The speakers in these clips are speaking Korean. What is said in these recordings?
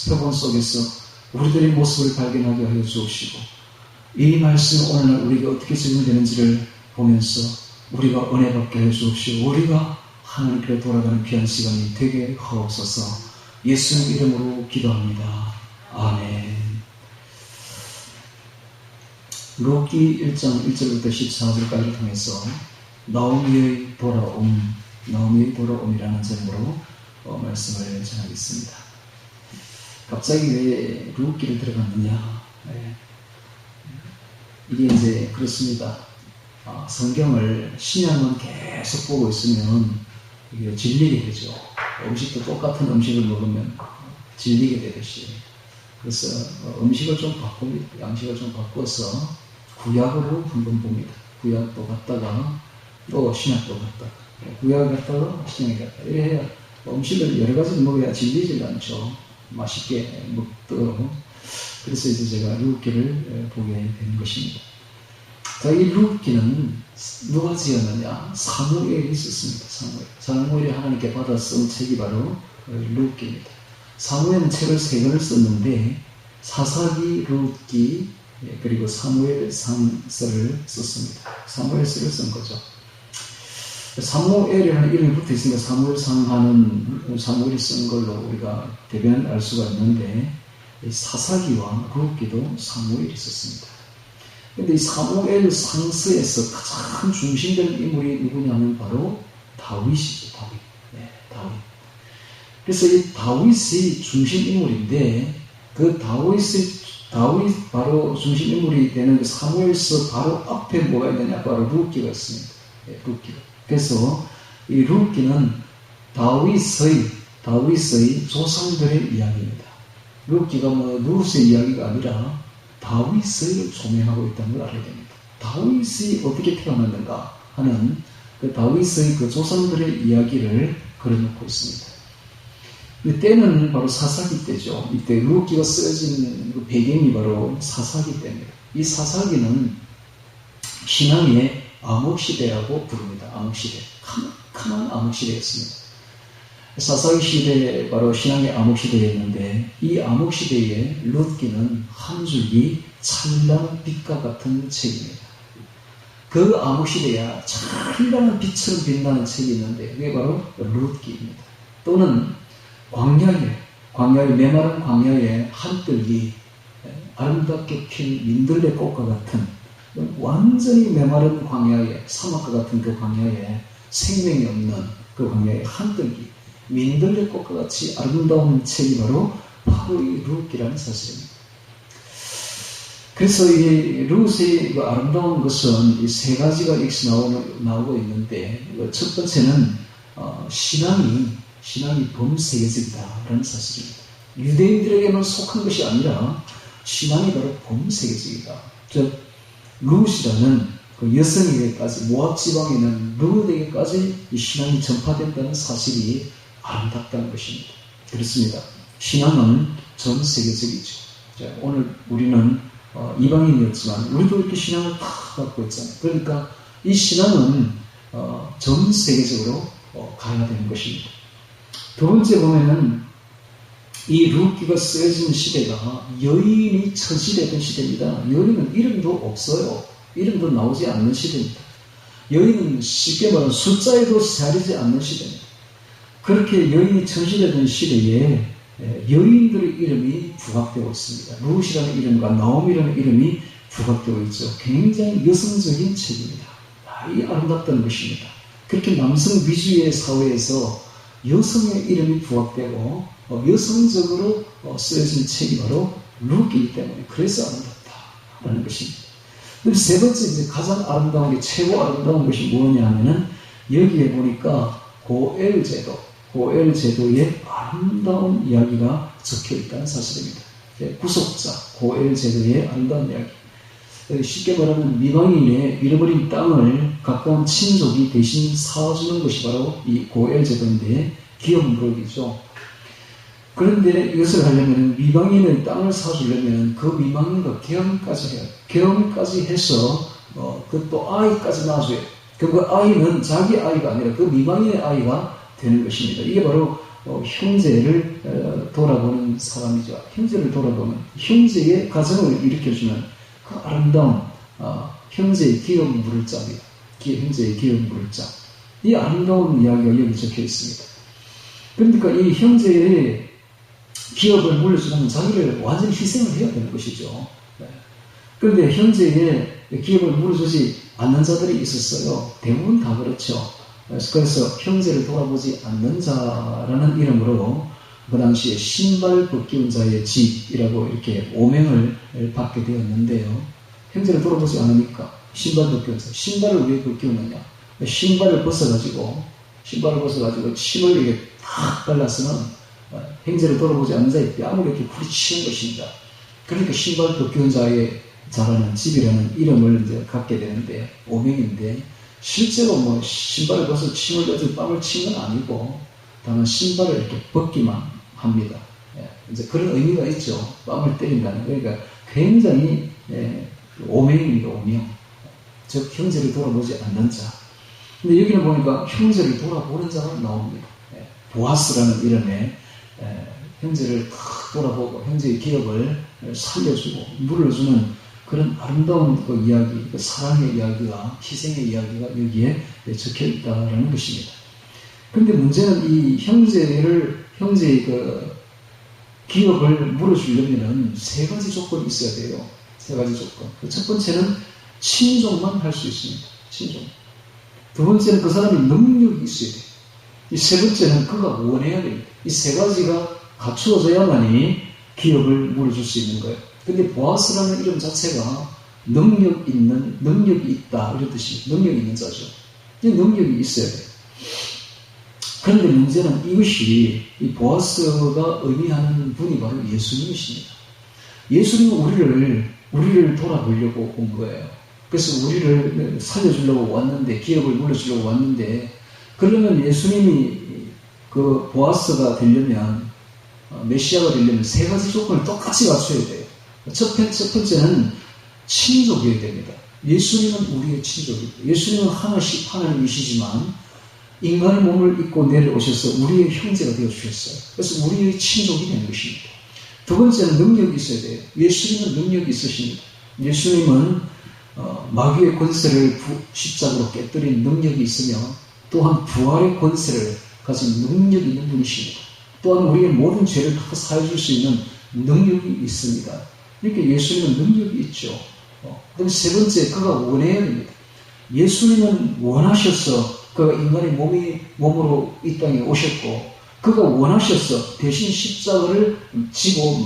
표본 속에서 우리들의 모습을 발견하게 하여 주옵시고 이 말씀 오늘날 우리가 어떻게 적용되는지를 보면서 우리가 은혜 받게 해 주옵시고 우리가 하나님께 돌아가는 귀한 시간이 되게 하옵소서. 예수님 이름으로 기도합니다. 아멘. 룻기 1장 1절부터 14절까지를 통해서 나오미의 돌아옴이라는 제목으로 말씀을 전하겠습니다. 갑자기 왜 룻기를 들어갔느냐? 이게 이제 그렇습니다. 성경을 신약만 계속 보고 있으면 이게 질리게 되죠. 음식도 똑같은 음식을 먹으면 질리게 되듯이. 그래서 음식을 좀 바꿉니다. 양식을 좀 바꿔서 구약으로 한번 봅니다. 구약도 갔다가 또 신약도 갔다가 구약 갔다가 신약에 갔다가 이래 해야 음식을 여러 가지 먹어야 질리질 않죠. 맛있게 먹도록. 그래서 이제 제가 룻기를 보게 된 것입니다. 자, 이 룻기는 누가 지었느냐? 사무엘이 썼습니다. 사무엘이 하나님께 받아 쓴 책이 바로 룻기입니다. 사무엘은 책을 3권을 썼는데 사사기, 룻기, 그리고 사무엘상서를 썼습니다. 사무엘서를 쓴 거죠. 사무엘이라는 이름이 붙어 있으니까 사무엘상하는 사무엘이 쓴 걸로 우리가 대변 알 수가 있는데 사사기와 룻기도 사무엘이 썼습니다. 그런데 이 사무엘 상서에서 가장 중심되는 인물이 누구냐면 바로 다윗이죠. 다윗. 그래서 이 다윗이 중심 인물인데 그 다윗 바로 중심 인물이 되는 그 사무엘서 바로 앞에 뭐가 있느냐? 바로 룻기가 있습니다. 룻기가. 그래서 이 룻기는 다윗의 조상들의 이야기입니다. 룻기가 룻의 이야기가 아니라 다윗을 조명하고 있다는 걸 알아야 됩니다. 다윗이 어떻게 태어났는가 하는 그 다윗의 그 조상들의 이야기를 그려놓고 있습니다. 이때는 바로 사사기 때죠. 이때 룻기가 쓰여진 그 배경이 바로 사사기 때입니다. 이 사사기는 신앙의 암흑시대라고 부릅니다. 암흑시대. 캄캄한 암흑시대였습니다. 사사기 시대에 바로 신앙의 암흑시대였는데 이 암흑시대에 룻기는 한 줄기 찬란한 빛과 같은 책입니다. 그 암흑시대에 찬란한 빛처럼 빛나는 책이 있는데 그게 바로 룻기입니다. 또는 광야에 메마른 광야에 한뜰기 아름답게 핀 민들레 꽃과 같은 완전히 메마른 광야에 사막과 같은 그 광야에 생명이 없는 그 광야에 한뜰기 민들레 꽃과 같이 아름다운 책이 바로 이 룻기라는 사실입니다. 그래서 이 룻의 그 아름다운 것은 이 3가지가 여기서 나오고 있는데 첫 번째는 신앙이 범세계적이다라는 사실입니다. 유대인들에게만 속한 것이 아니라 신앙이 바로 범세계적이다. 즉 룻이라는 그 여성에게까지 모압 지방에 있는 룻에게까지 이 신앙이 전파된다는 사실이 아름답다는 것입니다. 그렇습니다. 신앙은 전 세계적이죠. 자, 오늘 우리는 이방인이었지만 우리도 이렇게 신앙을 다 갖고 있잖아요. 그러니까 이 신앙은 전 세계적으로 가야 되는 것입니다. 두 번째 보면은 이 룻기가 쓰여진 시대가 여인이 처지되던 시대입니다. 여인은 이름도 없어요. 이름도 나오지 않는 시대입니다. 여인은 쉽게 말하면 숫자에도 자리지 않는 시대입니다. 그렇게 여인이 처지되던 시대에 여인들의 이름이 부각되고 있습니다. 룻이라는 이름과 나오미라는 이름이 부각되고 있죠. 굉장히 여성적인 책입니다. 이 아름답다는 것입니다. 그렇게 남성 위주의 사회에서 여성의 이름이 부각되고 여성적으로 쓰여진 책이 바로 룻기이기 때문에 그래서 아름답다라는 것입니다. 그리고 세 번째 이제 가장 아름다운 게 최고 아름다운 것이 뭐냐 하면은 여기에 보니까 고엘 제도의 아름다운 이야기가 적혀 있다는 사실입니다. 구속자 고엘 제도의 아름다운 이야기. 쉽게 말하면 미방인의 잃어버린 땅을 가까운 친족이 대신 사주는 것이 바로 이 고엘 제도인데 기업무역이죠. 그런데 이것을 하려면 미방인의 땅을 사주려면 그 미방인과 결혼까지 해요. 결혼까지 해서 그것도 아이까지 낳아줘요. 그 아이는 자기 아이가 아니라 그 미방인의 아이가 되는 것입니다. 이게 바로 형제를 돌아보는 사람이죠. 형제를 돌아보는 형제의 가정을 일으켜주는 그 아름다운 형제의 기업 물을자입니다. 형제의 기업 물을자. 이 아름다운 이야기가 여기 적혀 있습니다. 그러니까 이 형제의 기업을 물려주면 자기를 완전히 희생을 해야 되는 것이죠. 그런데 형제의 기업을 물어주지 않는 자들이 있었어요. 대부분 다 그렇죠. 그래서 형제를 돌아보지 않는 자라는 이름으로 그 당시에 신발 벗기운 자의 집이라고 이렇게 오명을 받게 되었는데요. 형제를 돌아보지 않으니까 신발 벗기운 자. 신발을 왜 벗기우느냐? 신발을 벗어가지고 침을 이렇게 탁 발라서는 형제를 돌아보지 않는 자의 뺨을 이렇게 부딪히는 것입니다. 그러니까 신발 벗기운 자라는 집이라는 이름을 이제 갖게 되는데, 오명인데, 실제로 뭐 신발을 벗어 침을 내서 뺨을 치는 건 아니고, 다만 신발을 이렇게 벗기만 합니다. 이제 그런 의미가 있죠. 뺨을 때린다는. 그러니까 굉장히 오명입니다, 오명. 즉, 형제를 돌아보지 않는 자. 근데 여기는 보니까 형제를 돌아보는 자가 나옵니다. 보아스라는 이름의 형제를 탁 돌아보고 형제의 기업을 살려주고 물려주는 그런 아름다운 그 이야기, 그 사랑의 이야기와 희생의 이야기가 여기에 적혀 있다라는 것입니다. 그런데 문제는 이 형제의 그 기업을 물어주려면 세 가지 조건이 있어야 돼요. 세 가지 조건. 첫 번째는 친족만 할 수 있습니다. 친족. 두 번째는 그 사람이 능력이 있어야 돼요. 이 세 번째는 그가 원해야 됩니다. 이 세 가지가 갖추어져야만이 기업을 물어줄 수 있는 거예요. 근데 보아스라는 이름 자체가 능력이 있다 이런 뜻입니다. 능력이 있는 자죠. 이 능력이 있어야 돼요. 그런데 문제는 이것이 이 보아스가 의미하는 분이 바로 예수님이십니다. 예수님은 우리를 돌아보려고 온 거예요. 그래서 우리를 살려주려고 왔는데, 기업을 물려주려고 왔는데, 그러면 예수님이 그 보아스가 되려면, 메시아가 되려면 세 가지 조건을 똑같이 갖춰야 돼요. 첫 번째는 친족이어야 됩니다. 예수님은 우리의 친족입니다. 예수님은 하나님이시지만 인간의 몸을 입고 내려오셔서 우리의 형제가 되어주셨어요. 그래서 우리의 친족이 되는 것입니다. 두 번째는 능력이 있어야 돼요. 예수님은 능력이 있으십니다. 예수님은 마귀의 권세를 십자가로 깨뜨린 능력이 있으며 또한 부활의 권세를 가진 능력이 있는 분이십니다. 또한 우리의 모든 죄를 다 사해줄 수 있는 능력이 있습니다. 이렇게 예수님은 능력이 있죠. 그럼 세 번째, 그가 원해야 됩니다. 예수님은 원하셔서 그가 인간의 몸으로 이 땅에 오셨고, 그가 원하셔서 대신 십자가를 지고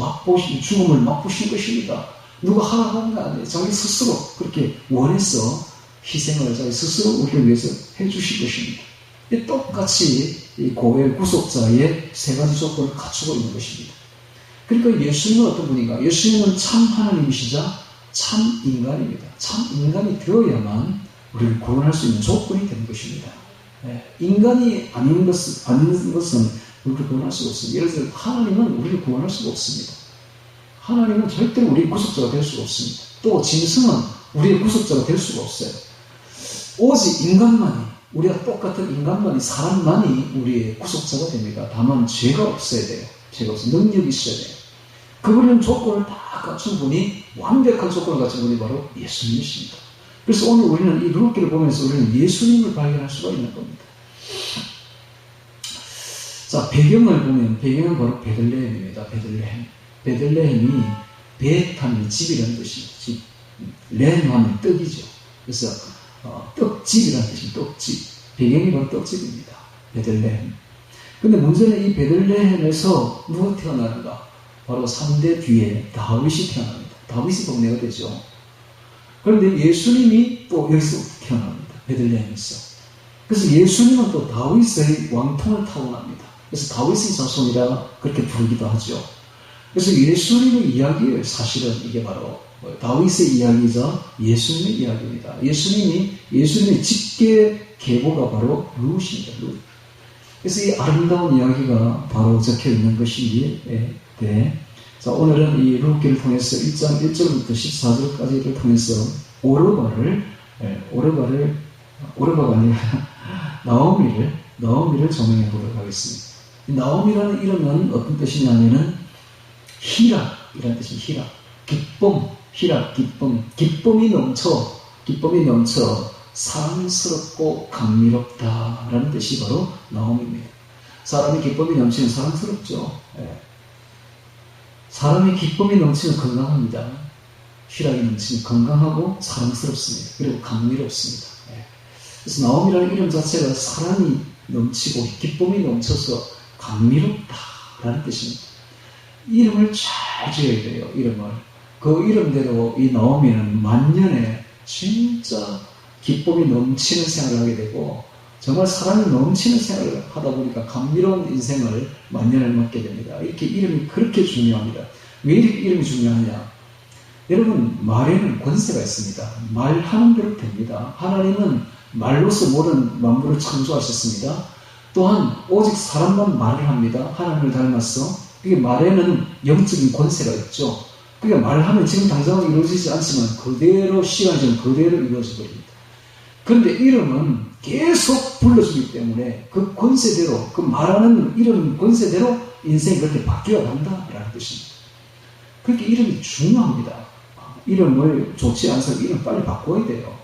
죽음을 맛보신 것입니다. 누가 하라고 하는 거 아니에요. 자기 스스로 그렇게 원해서 희생을 자기 스스로 우리를 위해서 해주신 것입니다. 똑같이 이 고의 구속자의 세 가지 조건을 갖추고 있는 것입니다. 그러니까 예수님은 어떤 분인가? 예수님은 참 하나님이시자 참 인간입니다. 참 인간이 되어야만 우리를 구원할 수 있는 조건이 되는 것입니다. 인간이 아닌 것은 우리를 구원할 수가 없습니다. 예를 들어 하나님은 우리를 구원할 수가 없습니다. 하나님은 절대로 우리의 구속자가 될 수가 없습니다. 또 짐승은 우리의 구속자가 될 수가 없어요. 오직 인간만이, 우리가 똑같은 인간만이, 사람만이 우리의 구속자가 됩니다. 다만 죄가 없어야 돼요. 죄가 없어요. 능력이 있어야 돼요. 그분은 조건을 다 갖춘 분이, 완벽한 조건을 갖춘 분이 바로 예수님이십니다. 그래서 오늘 우리는 이 누룩기를 보면서 우리는 예수님을 발견할 수가 있는 겁니다. 자, 배경을 보면, 배경은 바로 베들레헴입니다. 베들레헴이 베타는 집이라는 뜻입니다. 집. 레헴 하면 떡이죠. 그래서 떡집이라는 뜻입니다. 떡집. 배경이 바로 떡집입니다. 베들레헴. 근데 문제는 이 베들레헴에서 누가 태어나는가? 바로 3대 뒤에 다윗이 태어납니다. 다윗이 동네가 되죠. 그런데 예수님이 또 여기서 태어납니다. 베들레헴에서. 그래서 예수님은 또 다윗의 왕통을 타고납니다. 그래서 다윗의 자손이라 그렇게 부르기도 하죠. 그래서 예수님의 이야기예요. 사실은 이게 바로 다윗의 이야기이자 예수님의 이야기입니다. 예수님의 직계 계보가 바로 룻입니다. 룻. 그래서 이 아름다운 이야기가 바로 적혀 있는 것이 자, 오늘은 이 룻기를 통해서 1장 1절부터 14절까지를 통해서 오르바가 아니라 나오미를 조명해 보도록 하겠습니다. 나옴이라는 이름은 어떤 뜻이냐면은 희락이라는 뜻입니다. 희락, 기쁨, 희락, 기쁨이 넘쳐 사랑스럽고 감미롭다라는 뜻이 바로 나옴입니다. 사람이 기쁨이 넘치면 사랑스럽죠. 사람이 기쁨이 넘치면 건강합니다. 희락이 넘치면 건강하고 사랑스럽습니다. 그리고 감미롭습니다. 그래서 나옴이라는 이름 자체가 사랑이 넘치고 기쁨이 넘쳐서 감미롭다라는 뜻입니다. 이름을 잘 지어야 돼요. 이름을. 그 이름대로 이 나오미는 만년에 진짜 기쁨이 넘치는 생활을 하게 되고 정말 사랑이 넘치는 생활을 하다 보니까 감미로운 인생을 만년을 맞게 됩니다. 이렇게 이름이 그렇게 중요합니다. 왜 이렇게 이름이 중요하냐? 여러분, 말에는 권세가 있습니다. 말하는 대로 됩니다. 하나님은 말로서 모든 만물을 창조하셨습니다. 또한 오직 사람만 말을 합니다. 하나님을 닮았어. 그게 말에는 영적인 권세가 있죠. 그러니까 말하면 지금 당장은 이루어지지 않지만 그대로 시간이 지금 그대로 이루어져 버립니다. 그런데 이름은 계속 불러주기 때문에 그 권세대로, 그 말하는 이름 권세대로 인생이 그렇게 바뀌어 간다라는 뜻입니다. 그렇게 이름이 중요합니다. 이름을 좋지 않아서 이름 빨리 바꿔야 돼요.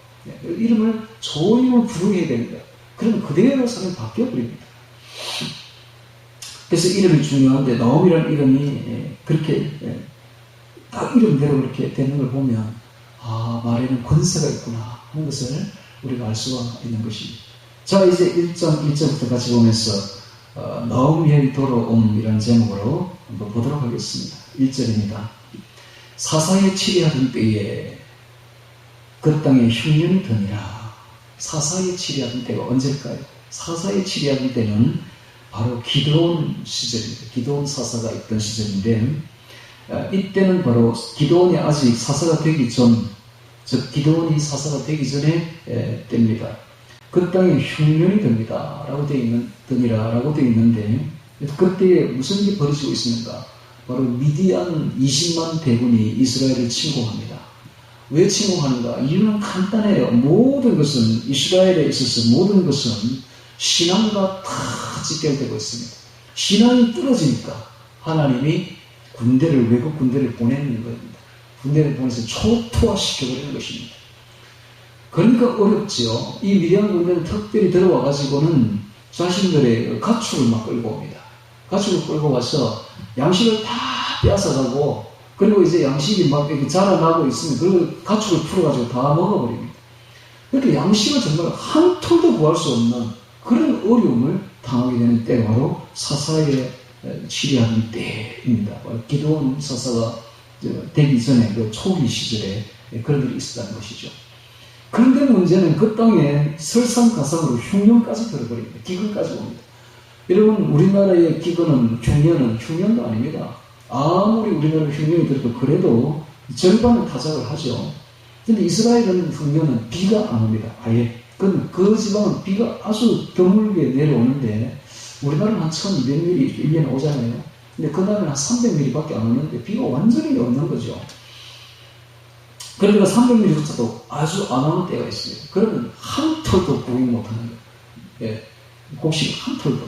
이름을 좋은 이름을 부르게 됩니다. 그러면 그대로 사람이 바뀌어 버립니다. 그래서 이름이 중요한데 나옴이라는 이름이 그렇게 딱 이름대로 그렇게 되는 걸 보면 말에는 권세가 있구나 하는 것을 우리가 알 수가 있는 것입니다. 자, 이제 1.1절부터 같이 보면서 나오미의 돌아옴이라는 제목으로 한번 보도록 하겠습니다. 1절입니다. 사사에 치리하던 때에 그 땅에 흉년이 드니라. 사사에 치리하던 때가 언제일까요? 사사에 치리하던 때는 바로 기드온 시절입니다. 기드온 사사가 있던 시절인데 이때는 바로 기드온이 아직 사사가 되기 전, 즉 기드온이 사사가 되기 전에 때입니다. 그 땅에 흉년이 듭니다. 라고 되어 있는데 그때에 무슨 일이 벌어지고 있습니까? 바로 미디안 20만 대군이 이스라엘을 침공합니다. 왜 침공하는가? 이유는 간단해요. 모든 것은 이스라엘에 있어서 모든 것은 신앙과 다 직결되고 있습니다. 신앙이 떨어지니까 하나님이 외국 군대를 보내는 겁니다. 군대를 보내서 초토화시켜버리는 것입니다. 그러니까 어렵죠. 이 미디안 군대는 특별히 들어와가지고는 자신들의 가축을 막 끌고 옵니다. 가축을 끌고 와서 양식을 다 빼앗아가고 그리고 이제 양식이 막 이렇게 자라나고 있으면 그 가축을 풀어가지고 다 먹어버립니다. 그렇게 양식을 정말 한 톨도 구할 수 없는 그런 어려움을 당하게 되는 때가 바로 사사에 치리하는 때입니다. 기드온 사사가 되기 전에 그 초기 시절에 그런 일이 있었다는 것이죠. 그런데 문제는 그 땅에 설상가상으로 흉년까지 들어버립니다. 기근까지 옵니다. 여러분, 우리나라의 기근은 흉년도 아닙니다. 아무리 우리나라 흉년이 들어도 그래도 절반은 타작을 하죠. 근데 이스라엘은 흉년은 비가 안 옵니다. 아예. 그 지방은 비가 아주 드물게 내려오는데 우리나라는 한 1200mm 1년에 오잖아요. 근데 그날은 한 300mm밖에 안 오는데 비가 완전히 없는 거죠. 그러니까 300mm조차도 아주 안 오는 때가 있습니다. 그러면 한 톨도 구경 못하는 거예요. 곡식 한 톨도.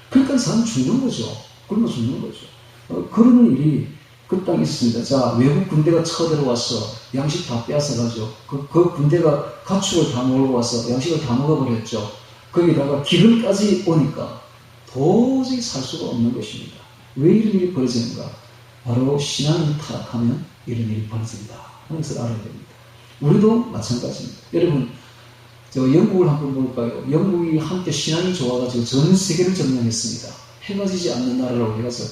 그러니까 사람 죽는 거죠. 굶어 죽는 거죠. 그런 일이 그 땅에 있습니다. 자, 외국 군대가 쳐들어와서 양식 다 빼앗아가죠. 그 군대가 가축을 다 몰고 와서 양식을 다 먹어버렸죠. 거기다가 기근까지 오니까 도저히 살 수가 없는 것입니다. 왜 이런 일이 벌어지는가? 바로 신앙이 타락하면 이런 일이 벌어진다 하는 것을 알아야 됩니다. 우리도 마찬가지입니다. 여러분, 영국을 한번 볼까요? 영국이 한때 신앙이 좋아가지고 전 세계를 점령했습니다. 해가 지지 않는 나라라고 해서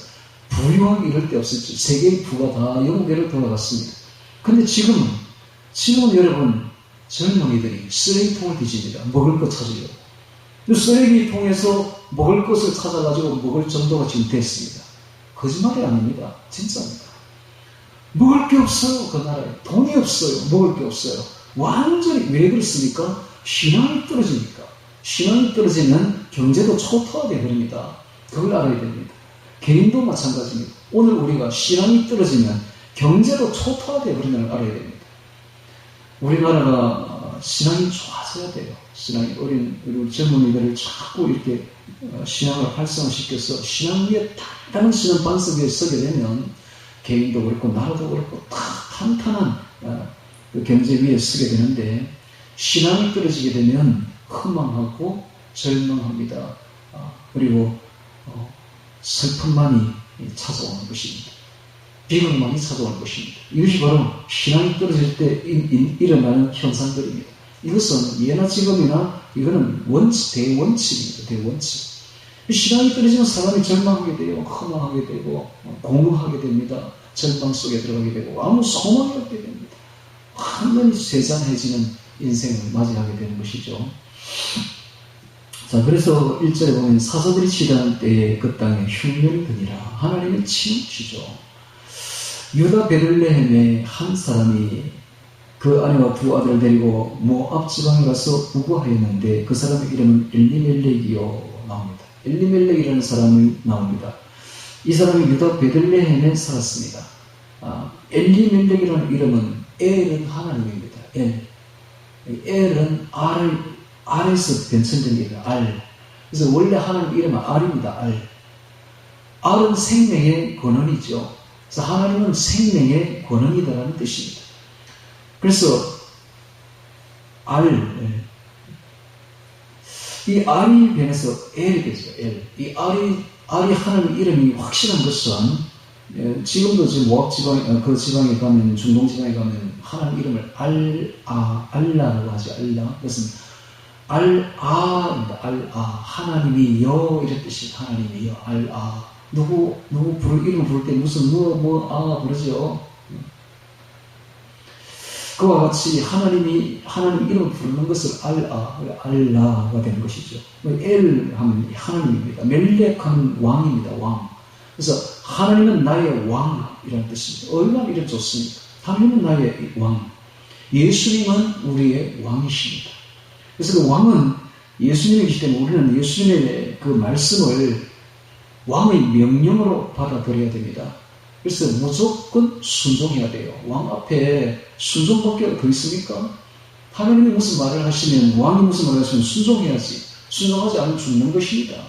부유하게 이럴 데 없었죠. 세계의 부가 다 영국으로 돌아갔습니다. 근데 지금은 여러분, 젊은이들이 쓰레기통을 뒤집니다. 먹을 것 찾으려고. 쓰레기통에서 먹을 것을 찾아가지고 먹을 정도가 지금 됐습니다. 거짓말이 아닙니다. 진짜입니다. 먹을 게 없어요. 그 나라에. 돈이 없어요. 먹을 게 없어요. 완전히 왜 그렇습니까? 신앙이 떨어지니까. 신앙이 떨어지면 경제도 초토화되어 버립니다. 그걸 알아야 됩니다. 개인도 마찬가지입니다. 오늘 우리가 신앙이 떨어지면 경제도 초토화되어 버리는 걸 알아야 됩니다. 우리나라가 신앙이 좋아져야 돼요. 신앙이 어린 우리 젊은이들을 자꾸 이렇게 신앙을 활성화시켜서 신앙 위에 탄탄한 신앙 반석 위에 서게 되면 개인도 그렇고 나라도 그렇고 다 탄탄한 그 경제 위에 서게 되는데 신앙이 떨어지게 되면 허망하고 절망합니다. 그리고 슬픔만이 찾아오는 것입니다. 비극만이 찾아오는 것입니다. 이것이 바로 신앙이 떨어질 때 일어나는 현상들입니다. 이것은 예나 지금이나 이거는 대원칙입니다. 대원칙. 신앙이 떨어지면 사람이 절망하게 돼요. 허망하게 되고 공허하게 됩니다. 절망 속에 들어가게 되고 아무 소망이 없게 됩니다. 완전히 세잔해지는 인생을 맞이하게 되는 것이죠. 자, 그래서 1절에 보면 사자들이 치닫는 때에 그 땅에 흉년이 드니라. 하나님은 치우치죠. 유다 베들레헴에 한 사람이 그 아내와 두 아들을 데리고 모압 지방에 가서 우거하였는데 그 사람의 이름은 엘리멜렉이요 나옵니다. 엘리멜렉이라는 사람이 나옵니다. 이 사람이 유다 베들레헴에 살았습니다. 엘리멜렉이라는 이름은 엘은 하나님입니다. 엘은 알에서 변천된 게 알. 그래서 원래 하나님 이름은 알입니다. 알은 생명의 근원이죠. 그래서 하나님은 생명의 권능이다라는 뜻입니다. 그래서 이 알이 변해서 엘이 되죠. 이 알이 하나님 이름이 확실한 것은 지금도 지금 모압 지방 그 지방에 가면 중동 지방에 가면 하나님 이름을 알라라고 하죠. 알라. 그것은 알아입니다. 하나님이 여 이런 뜻이 하나님이 여 누구 이름 부를 때 무슨 부르죠. 그와 같이 하나님 이름을 부르는 것을 알라가 되는 것이죠. 엘 하면 하나님입니다. 멜렉 하면 왕입니다. 왕. 그래서 하나님은 나의 왕이라는 뜻입니다. 얼마나 이름 좋습니까? 하나님은 나의 왕. 예수님은 우리의 왕이십니다. 그래서 그 왕은 예수님이기 때문에 우리는 예수님의 그 말씀을 왕의 명령으로 받아들여야 됩니다. 그래서 무조건 순종해야 돼요. 왕 앞에 순종밖에 더 있습니까? 하나님이 무슨 말을 하시면 왕이 무슨 말을 하시면 순종해야지. 순종하지 않으면 죽는 것입니다.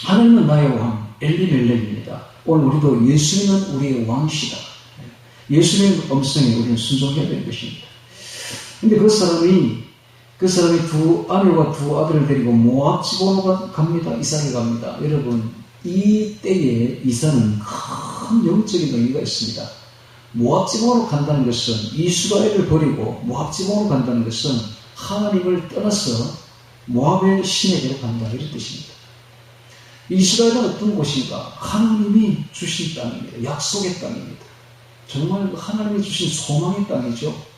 하나님은 나의 왕 엘리멜렉입니다. 오늘 우리도 예수님은 우리의 왕이시다. 예수님의 음성에 우리는 순종해야 되는 것입니다. 근데 그 사람이 두 아내와 두 아들을 데리고 모압 지방으로 갑니다. 이삭에 갑니다. 여러분, 이 때에 이삭은 큰 영적인 의미가 있습니다. 모압 지방으로 간다는 것은 이스라엘을 버리고 모압 지방으로 간다는 것은 하나님을 떠나서 모압의 신에게로 간다 이런 뜻입니다. 이스라엘은 어떤 곳인가? 하나님이 주신 땅입니다. 약속의 땅입니다. 정말 하나님이 주신 소망의 땅이죠.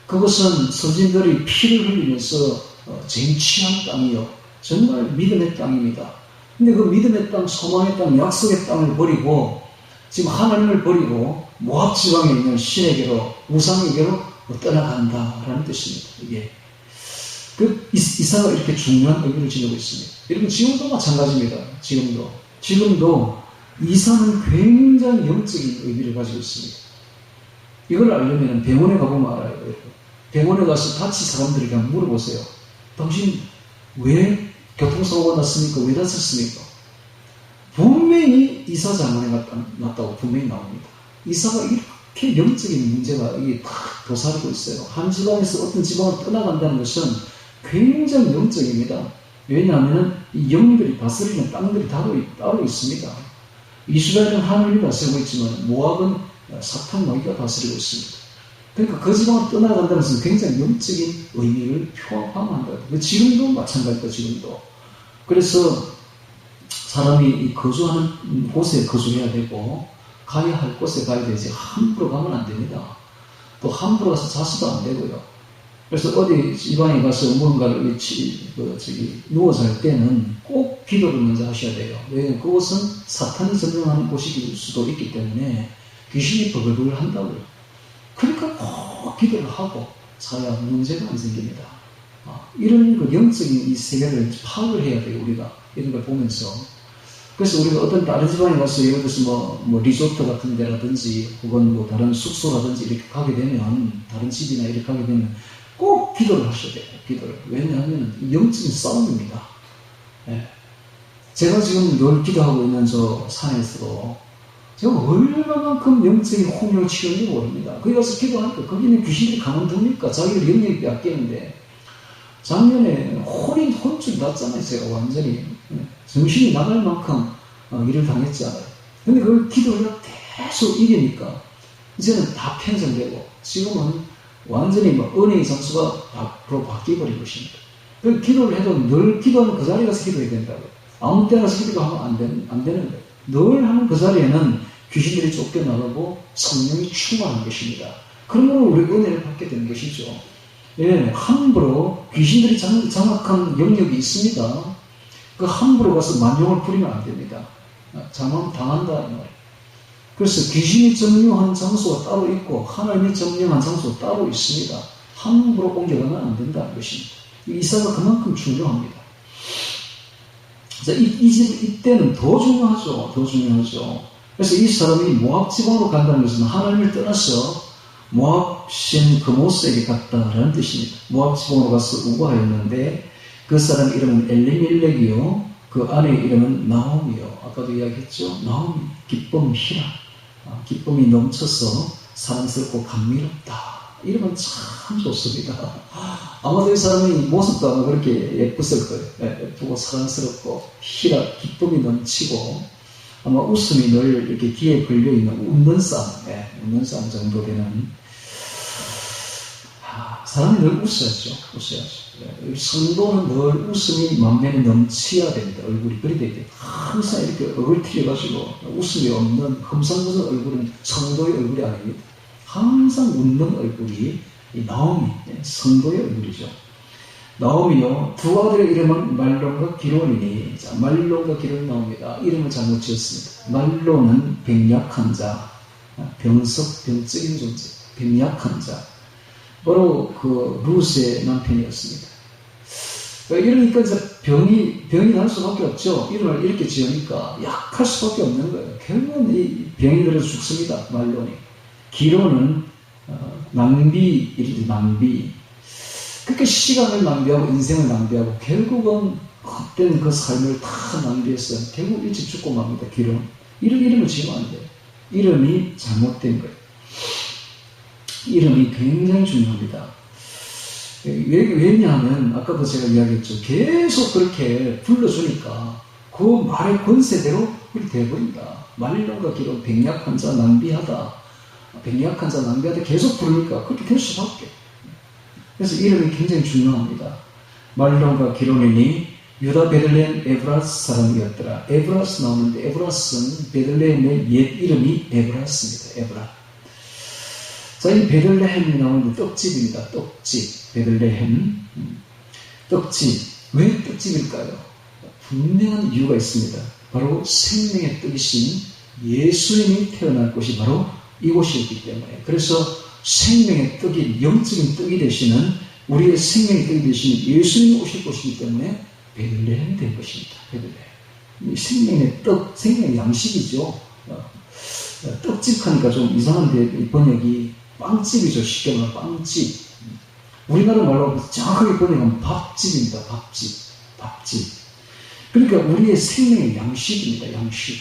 그것은 선진들이 피를 흘리면서 쟁취한 땅이요. 정말 믿음의 땅입니다. 근데 그 믿음의 땅, 소망의 땅, 약속의 땅을 버리고 지금 하나님을 버리고 모압 지방에 있는 신에게로, 우상에게로 떠나간다라는 뜻입니다. 이게 이삭은 이렇게 중요한 의미를 지니고 있습니다. 여러분 지금도 마찬가지입니다. 지금도 이삭은 굉장히 영적인 의미를 가지고 있습니다. 이걸 알려면 병원에 가보면 알아요. 병원에 가서 다친 사람들에게 한번 물어보세요. 당신 왜 교통사고가 났습니까? 왜 다쳤습니까? 분명히 이사장원에 났다고 분명히 나옵니다. 이사가 이렇게 영적인 문제가 이게 도사리고 있어요. 한 지방에서 어떤 지방을 떠나간다는 것은 굉장히 영적입니다. 왜냐하면 이 영들이 다스리는 땅들이 따로 있습니다. 이스라엘은 하나님이 다스리고 있지만 모압은 사탄 마귀가 다스리고 있습니다. 그러니까 그 지방을 떠나간다는 것은 굉장히 영적인 의미를 포함한다. 지금도 마찬가지다. 지금도. 그래서 사람이 거주하는 곳에 거주해야 되고 가야 할 곳에 가야 되지 함부로 가면 안 됩니다. 또 함부로 가서 자수도 안 되고요. 그래서 어디 지방에 가서 뭔가를 누워 잘 때는 꼭 기도를 먼저 하셔야 돼요. 왜냐하면 그곳은 사탄이 점령하는 곳일 수도 있기 때문에 귀신이 버글버글 한다고요. 그러니까 꼭 기도를 하고 자야 문제가 안 생깁니다. 이런 그 영적인 이 세계를 파악을 해야 돼요. 우리가 이런 걸 보면서 그래서 우리가 어떤 다른 지방에 가서 예를 들어서 뭐 리조트 같은 데라든지 혹은 뭐 다른 숙소라든지 이렇게 가게 되면 다른 집이나 이렇게 가게 되면 꼭 기도를 하셔야 돼요. 기도를. 왜냐하면 영적인 싸움입니다. 예. 제가 지금 늘 기도하고 있는 저 산에서도 제가 얼마만큼 영적인 홍역을 치는지 모릅니다. 거기 가서 기도하니까 거기는 귀신이 가만둡니까? 자기들 영역이 빼앗기는데 작년에 혼쭐이 났잖아요. 제가 완전히 정신이 나갈 만큼 일을 당했잖아요. 근데 그걸 기도를 계속 이기니까 이제는 다 편성되고 지금은 완전히 은혜의 장수가 앞으로 바뀌어버린 것입니다. 그 기도를 해도 늘 기도하면 그 자리에 가서 기도해야 된다고요. 아무 때나 가서 기도하면 안 되는 거예요. 늘 하는 그 자리에는 귀신들이 쫓겨나가고 성령이 충만한 것입니다. 그러므로 우리가 은혜를 받게 되는 것이죠. 예, 함부로 귀신들이 장악한 영역이 있습니다. 그 함부로 가서 만용을 부리면 안 됩니다. 장악 당한다 이 말이에요. 그래서 귀신이 점령한 장소가 따로 있고 하나님이 점령한 장소가 따로 있습니다. 함부로 옮겨가면 안 된다는 것입니다. 이사가 그만큼 중요합니다. 자, 이때는 더 중요하죠. 더 중요하죠. 그래서 이 사람이 모압 지방으로 간다는 것은 하나님을 떠나서 모압 신 그모스에게 갔다라는 뜻입니다. 모압 지방으로 가서 우거하였는데 그 사람 이름은 엘리멜렉이요. 그 아내의 이름은 나오미요. 아까도 이야기했죠. 나오미, 기쁨 희라. 기쁨이 넘쳐서 사랑스럽고 감미롭다. 이름은 참 좋습니다. 아마도 이 사람이 모습도 아마 그렇게 예뻤을 거예요. 예쁘고 사랑스럽고 희라, 기쁨이 넘치고 아마 웃음이 늘 이렇게 귀에 걸려있는 웃는 싸움 정도 되는 사람이 늘 웃어야죠. 성도는 늘 웃음이 만면에 넘쳐야 됩니다. 얼굴이 그리 돼야 돼요. 항상 이렇게 얼굴 튀어가지고 웃음이 없는 험상궂은 얼굴은 성도의 얼굴이 아닙니다. 항상 웃는 얼굴이 이 나오미, 성도의 얼굴이죠. 나오미요, 두 아들의 이름은 말론과 기론이니, 자, 말론과 기론이 나옵니다. 이름을 잘못 지었습니다. 말론은 병약한 자, 병적인 존재, 병약한 자. 바로 그 루스의 남편이었습니다. 이러니까 이제 병이 날 수밖에 없죠. 이름을 이렇게 지으니까 약할 수밖에 없는 거예요. 결국은 이 병이 들어서 죽습니다. 말론이. 기론은 낭비. 그렇게 시간을 낭비하고 인생을 낭비하고 결국은 헛된 그 삶을 다 낭비했어요. 결국 일찍 죽고 맙니다. 기론. 이런 이름을 지으면 안 돼요. 이름이 잘못된 거예요. 이름이 굉장히 중요합니다. 왜냐하면 아까도 제가 이야기했죠. 계속 그렇게 불러주니까 그 말의 권세대로 그렇게 되어버린다. 말론과 기론, 병약한 자, 낭비하다. 병약한 자, 낭비하다 계속 부르니까 그렇게 될 수밖에. 그래서 이름이 굉장히 중요합니다. 말론과 기론이니 유다 베들레헴 에브라스 사람이었더라. 에브라스 나오는데 에브라스는 베들레헴의 옛 이름이 에브라스입니다. 에브라. 자, 이 베들레헴이 나오는데 떡집입니다. 떡집. 베들레헴. 떡집. 왜 떡집일까요? 분명한 이유가 있습니다. 바로 생명의 떡이신 예수님이 태어날 곳이 바로 이곳이었기 때문에. 그래서 생명의 떡이, 영적인 떡이 되시는, 우리의 생명의 떡이 되시는 예수님이 오실 곳이기 때문에 베들레헴이 된 것입니다. 베들레헴. 생명의 떡, 생명의 양식이죠. 떡집 하니까 좀 이상한데, 번역이 빵집이죠. 쉽게 말하면 빵집. 우리나라 말로 정확하게 번역하면 밥집입니다. 밥집. 그러니까 우리의 생명의 양식입니다. 양식.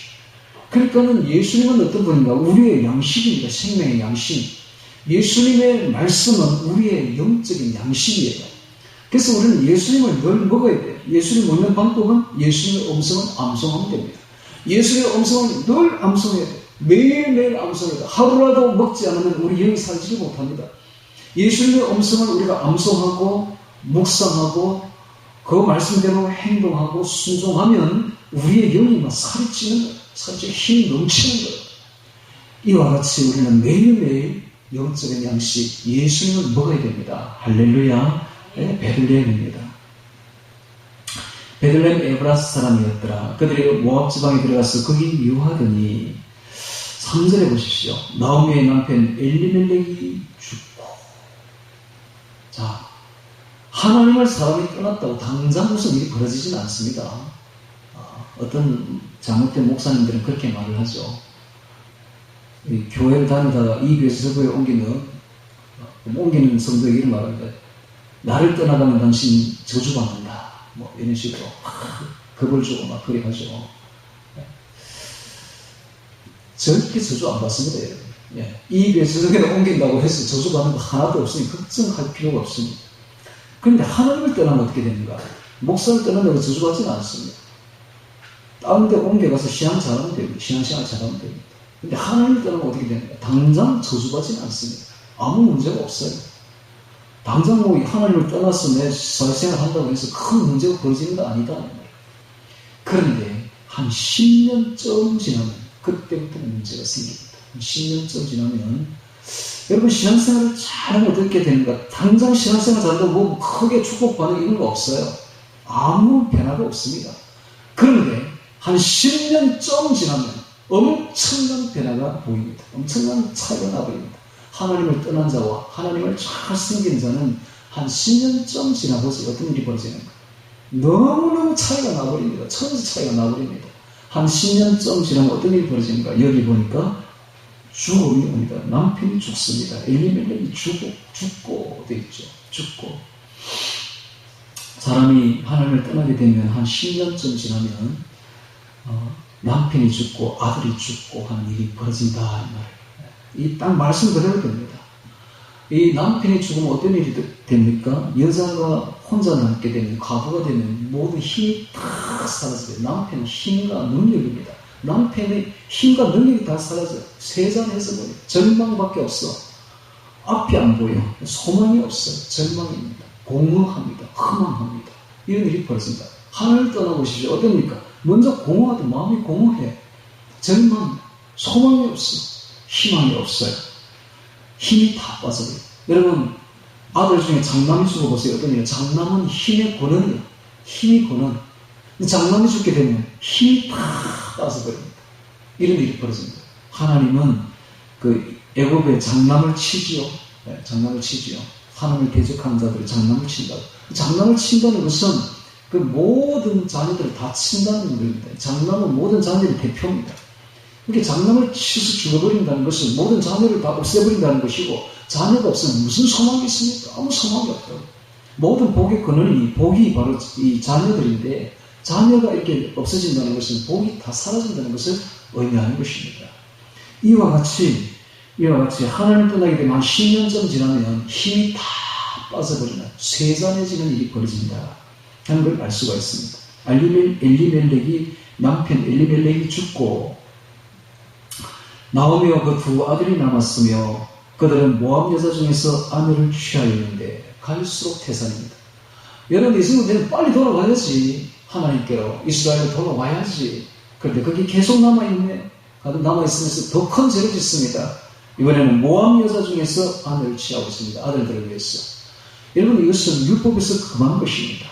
그러니까는 예수님은 어떤 분인가? 우리의 양식입니다. 생명의 양식. 예수님의 말씀은 우리의 영적인 양식이에요. 그래서 우리는 예수님을 늘 먹어야 돼요. 예수님 먹는 방법은 예수님의 음성을 암송하면 됩니다. 예수님의 음성을 늘 암송해야 돼요. 매일매일 암송해야 돼요. 하루라도 먹지 않으면 우리 영이 살지를 못합니다. 예수님의 음성을 우리가 암송하고 묵상하고 그 말씀대로 행동하고 순종하면 우리의 영이 막 살이 찌는 거예요. 살이 힘이 넘치는 거예요. 이와 같이 우리는 매일매일 영적인 양식 예수님을 먹어야 됩니다. 할렐루야. 베들레헴입니다. 베들레헴 에브라스 사람이었더라. 그들이 모압 지방에 들어가서 거기 유하더니 3절에 보십시오. 나오미의 남편 엘리멜렉이 죽고. 자, 하나님을 사람이 떠났다고 당장 무슨 일이 벌어지진 않습니다. 어떤 잘못된 목사님들은 그렇게 말을 하죠. 교회를 다니다가 이 교회에서 저 교회에 옮기는 성도에게 이런 말합니다. 나를 떠나가면 당신 저주받는다. 뭐 이런 식으로 겁을 주고 막 그래 하죠. 절대 저주 안 받습니다, 여러분. 이 교회에서 저 교회에 옮긴다고 해서 저주받는 거 하나도 없으니 걱정할 필요가 없습니다. 그런데 하나님을 떠나면 어떻게 됩니까? 목사를 떠난다고 저주받지는 않습니다. 다른 데 옮겨가서 신앙 잘하면 됩니다. 신앙생활 잘하면 됩니다. 근데 하나님을 떠나면 어떻게 됩니까? 당장 저주받지는 않습니다. 아무 문제가 없어요. 당장 뭐 하나님을 떠나서 내 사회생활 한다고 해서 큰 문제가 벌어지는 거 아니다. 그런데 한 10년쯤 지나면 그때부터 문제가 생깁니다. 10년쯤 지나면 여러분 신앙생활을 잘하면 어떻게 되는가? 당장 신앙생활 잘한다고 뭐 크게 축복받는 이런 거 없어요. 아무 변화가 없습니다. 그런데 한 10년쯤 지나면 엄청난 변화가 보입니다. 엄청난 차이가 나버립니다. 하나님을 떠난 자와 하나님을 잘 섬긴 자는 한 10년쯤 지나보세요. 어떤 일이 벌어지는가? 너무너무 차이가 나버립니다. 천지 차이가 나버립니다. 한 10년쯤 지나면 어떤 일이 벌어지는가? 여기 보니까 죽음이 옵니다. 남편이 죽습니다. 엘리멜렉이 죽고 되어 있죠. 죽고. 사람이 하나님을 떠나게 되면 한 10년쯤 지나면 남편이 죽고 아들이 죽고 하는 일이 벌어진다 이 말이에요. 이 딱 말씀 그대로 됩니다. 이 남편이 죽으면 어떤 일이 됩니까? 여자가 혼자 남게 되면, 과부가 되면 모든 힘이 다 사라져요. 남편은 힘과 능력입니다. 남편의 힘과 능력이 다 사라져요. 세잔해서 버려요. 절망밖에 없어. 앞이 안 보여. 소망이 없어요. 절망입니다. 공허합니다. 허망합니다. 이런 일이 벌어진다. 하나님을 떠나보십시오. 어떻습니까? 먼저 공허하다. 마음이 공허해. 절망, 소망이 없어. 희망이 없어요. 힘이 다 빠져요. 여러분, 아들 중에 장남이 죽어보세요. 어떤 일이에요? 장남은 힘의 권원이에요. 힘이 권원. 장남이 죽게 되면 힘이 다 빠져버립니다. 이런 일이 벌어집니다. 하나님은 그 애굽의 장남을 치지요. 장남을 치지요. 하나님을 대적하는 자들이 장남을 친다. 장남을 친다는 것은 그 모든 자녀들을 다 친다는 의미입니다. 장남은 모든 자녀들의 대표입니다. 이렇게 장남을 치서 죽어버린다는 것은 모든 자녀를 다 없애버린다는 것이고, 자녀가 없으면 무슨 소망이 있습니까? 아무 소망이 없다고. 모든 복의 근원이, 복이 바로 이 자녀들인데, 자녀가 이렇게 없어진다는 것은 복이 다 사라진다는 것을 의미하는 것입니다. 이와 같이 하나님을 떠나게 되면 한 10년쯤 지나면 힘이 다 빠져버리는, 쇠잔해지는 일이 벌어진다 하는 걸 알 수가 있습니다. 남편 엘리멜렉이 죽고 나오미와 그 두 아들이 남았으며 그들은 모압 여자 중에서 아내를 취하였는데 갈수록 태산입니다. 여러분, 이 친구들은 빨리 돌아가야지. 하나님께로 이스라엘로 돌아와야지. 그런데 그게 계속 남아있네요. 남아있으면서 더 큰 죄를 짓습니다. 이번에는 모압 여자 중에서 아내를 취하고 있습니다. 아들들을 위해서. 여러분, 이것은 율법에서 금한 것입니다.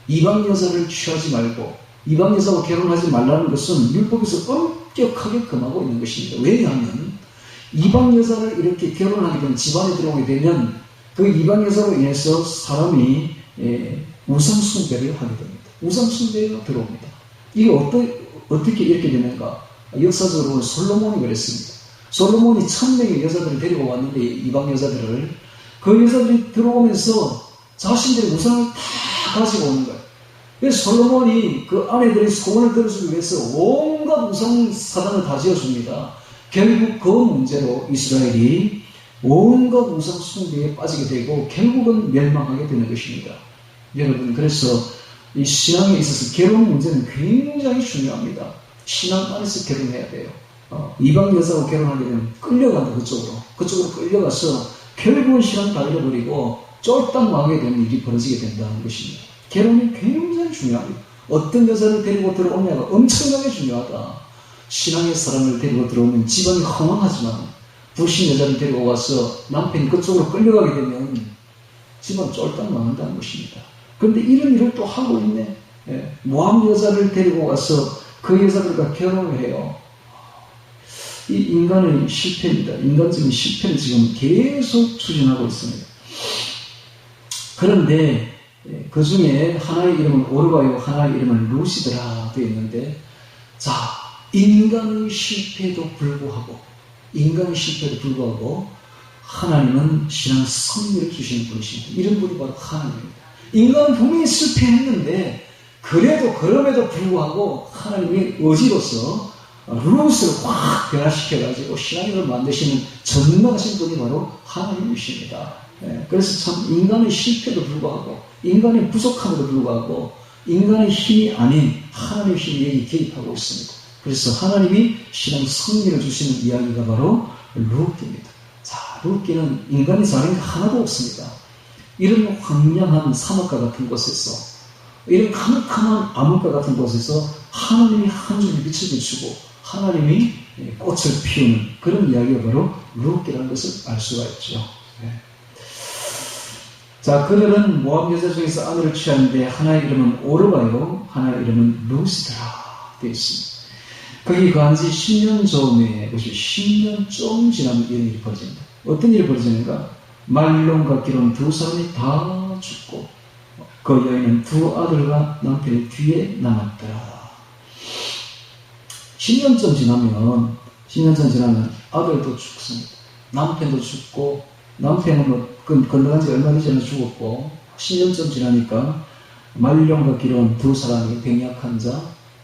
이방 여자를 취하지 말고 이방 여자와 결혼하지 말라는 것은 율법에서 엄격하게 금하고 있는 것입니다. 왜냐하면 이방 여자를 이렇게 결혼하게 되면, 집안에 들어오게 되면 그 이방 여자로 인해서 사람이 우상숭배를 하게 됩니다. 우상숭배가 들어옵니다. 이게 어떻게 이렇게 되는가? 역사적으로 솔로몬이 그랬습니다. 솔로몬이 1000명의 여자들을 데리고 왔는데, 이방 여자들을, 그 여자들이 들어오면서 자신들의 우상을 다 가지고 오는 거예요. 그래서 솔로몬이 그 아내들의 소원을 들어주기 위해서 온갖 우상 사단을 다 지어줍니다. 결국 그 문제로 이스라엘이 온갖 우상 숭배에 빠지게 되고 결국은 멸망하게 되는 것입니다. 여러분, 그래서 이 신앙에 있어서 결혼 문제는 굉장히 중요합니다. 신앙 안에서 결혼해야 돼요. 이방 여자하고 결혼하게 되면 끌려간다. 그쪽으로 끌려가서 결국은 신앙 다 잃어버리고 쫄딱 망하게 되는 일이 벌어지게 된다는 것입니다. 결혼이 굉장히 중요합니다. 어떤 여자를 데리고 들어오냐가 엄청나게 중요하다. 신앙의 사람을 데리고 들어오면 집안이 허망하지만, 불신 여자를 데리고 와서 남편이 그쪽으로 끌려가게 되면 집안 쫄딱 망한다는 것입니다. 그런데 이런 일을 또 하고 있네. 모압 여자를 데리고 와서 그 여자들과 결혼을 해요. 이 인간의 실패입니다. 인간적인 실패를 지금 계속 추진하고 있습니다. 그런데 그 중에 하나의 이름은 오르바요, 하나의 이름은 루시드라 되어 있는데, 자, 인간의 실패에도 불구하고 하나님은 신앙 승리를 주시는 분이십니다. 이런 분이 바로 하나님입니다. 인간은 분명히 실패했는데 그럼에도 불구하고 하나님의 의지로서 루스를 확 변화시켜가지고 신앙인을 만드시는 전능하신 분이 바로 하나님이십니다. 그래서 참 인간의 실패도 불구하고 인간의 부족함에도 불구하고 인간의 힘이 아닌 하나님의 힘이 여기 개입하고 있습니다. 그래서 하나님이 신앙 승리를 주시는 이야기가 바로 룻기입니다. 자, 룻기는 인간이 잘한 게 하나도 없습니다. 이런 황량한 사막과 같은 곳에서 이런 캄캄한 암흑과 같은 곳에서 하나님이 한 줄기 빛을 비추고 하나님이 꽃을 피우는 그런 이야기가 바로 룻기라는 것을 알 수가 있죠. 자, 그들은 모압 여자 중에서 아내를 취하는데 하나의 이름은 오르바요, 하나의 이름은 룻이더라 되어 있습니다. 거기 거한 지 10년 전에 10년 좀 지나면 이런 일이 벌어집니다. 어떤 일이 벌어지는가? 말론과 기론 두 사람이 다 죽고 그 여인은 두 아들과 남편의 뒤에 남았더라. 10년 전 지나면 아들도 죽습니다. 남편도 죽고 남편은 건너간 지 얼마 전에 죽었고 10년 전 지나니까 말론과 기론 두 사람이 병약한 자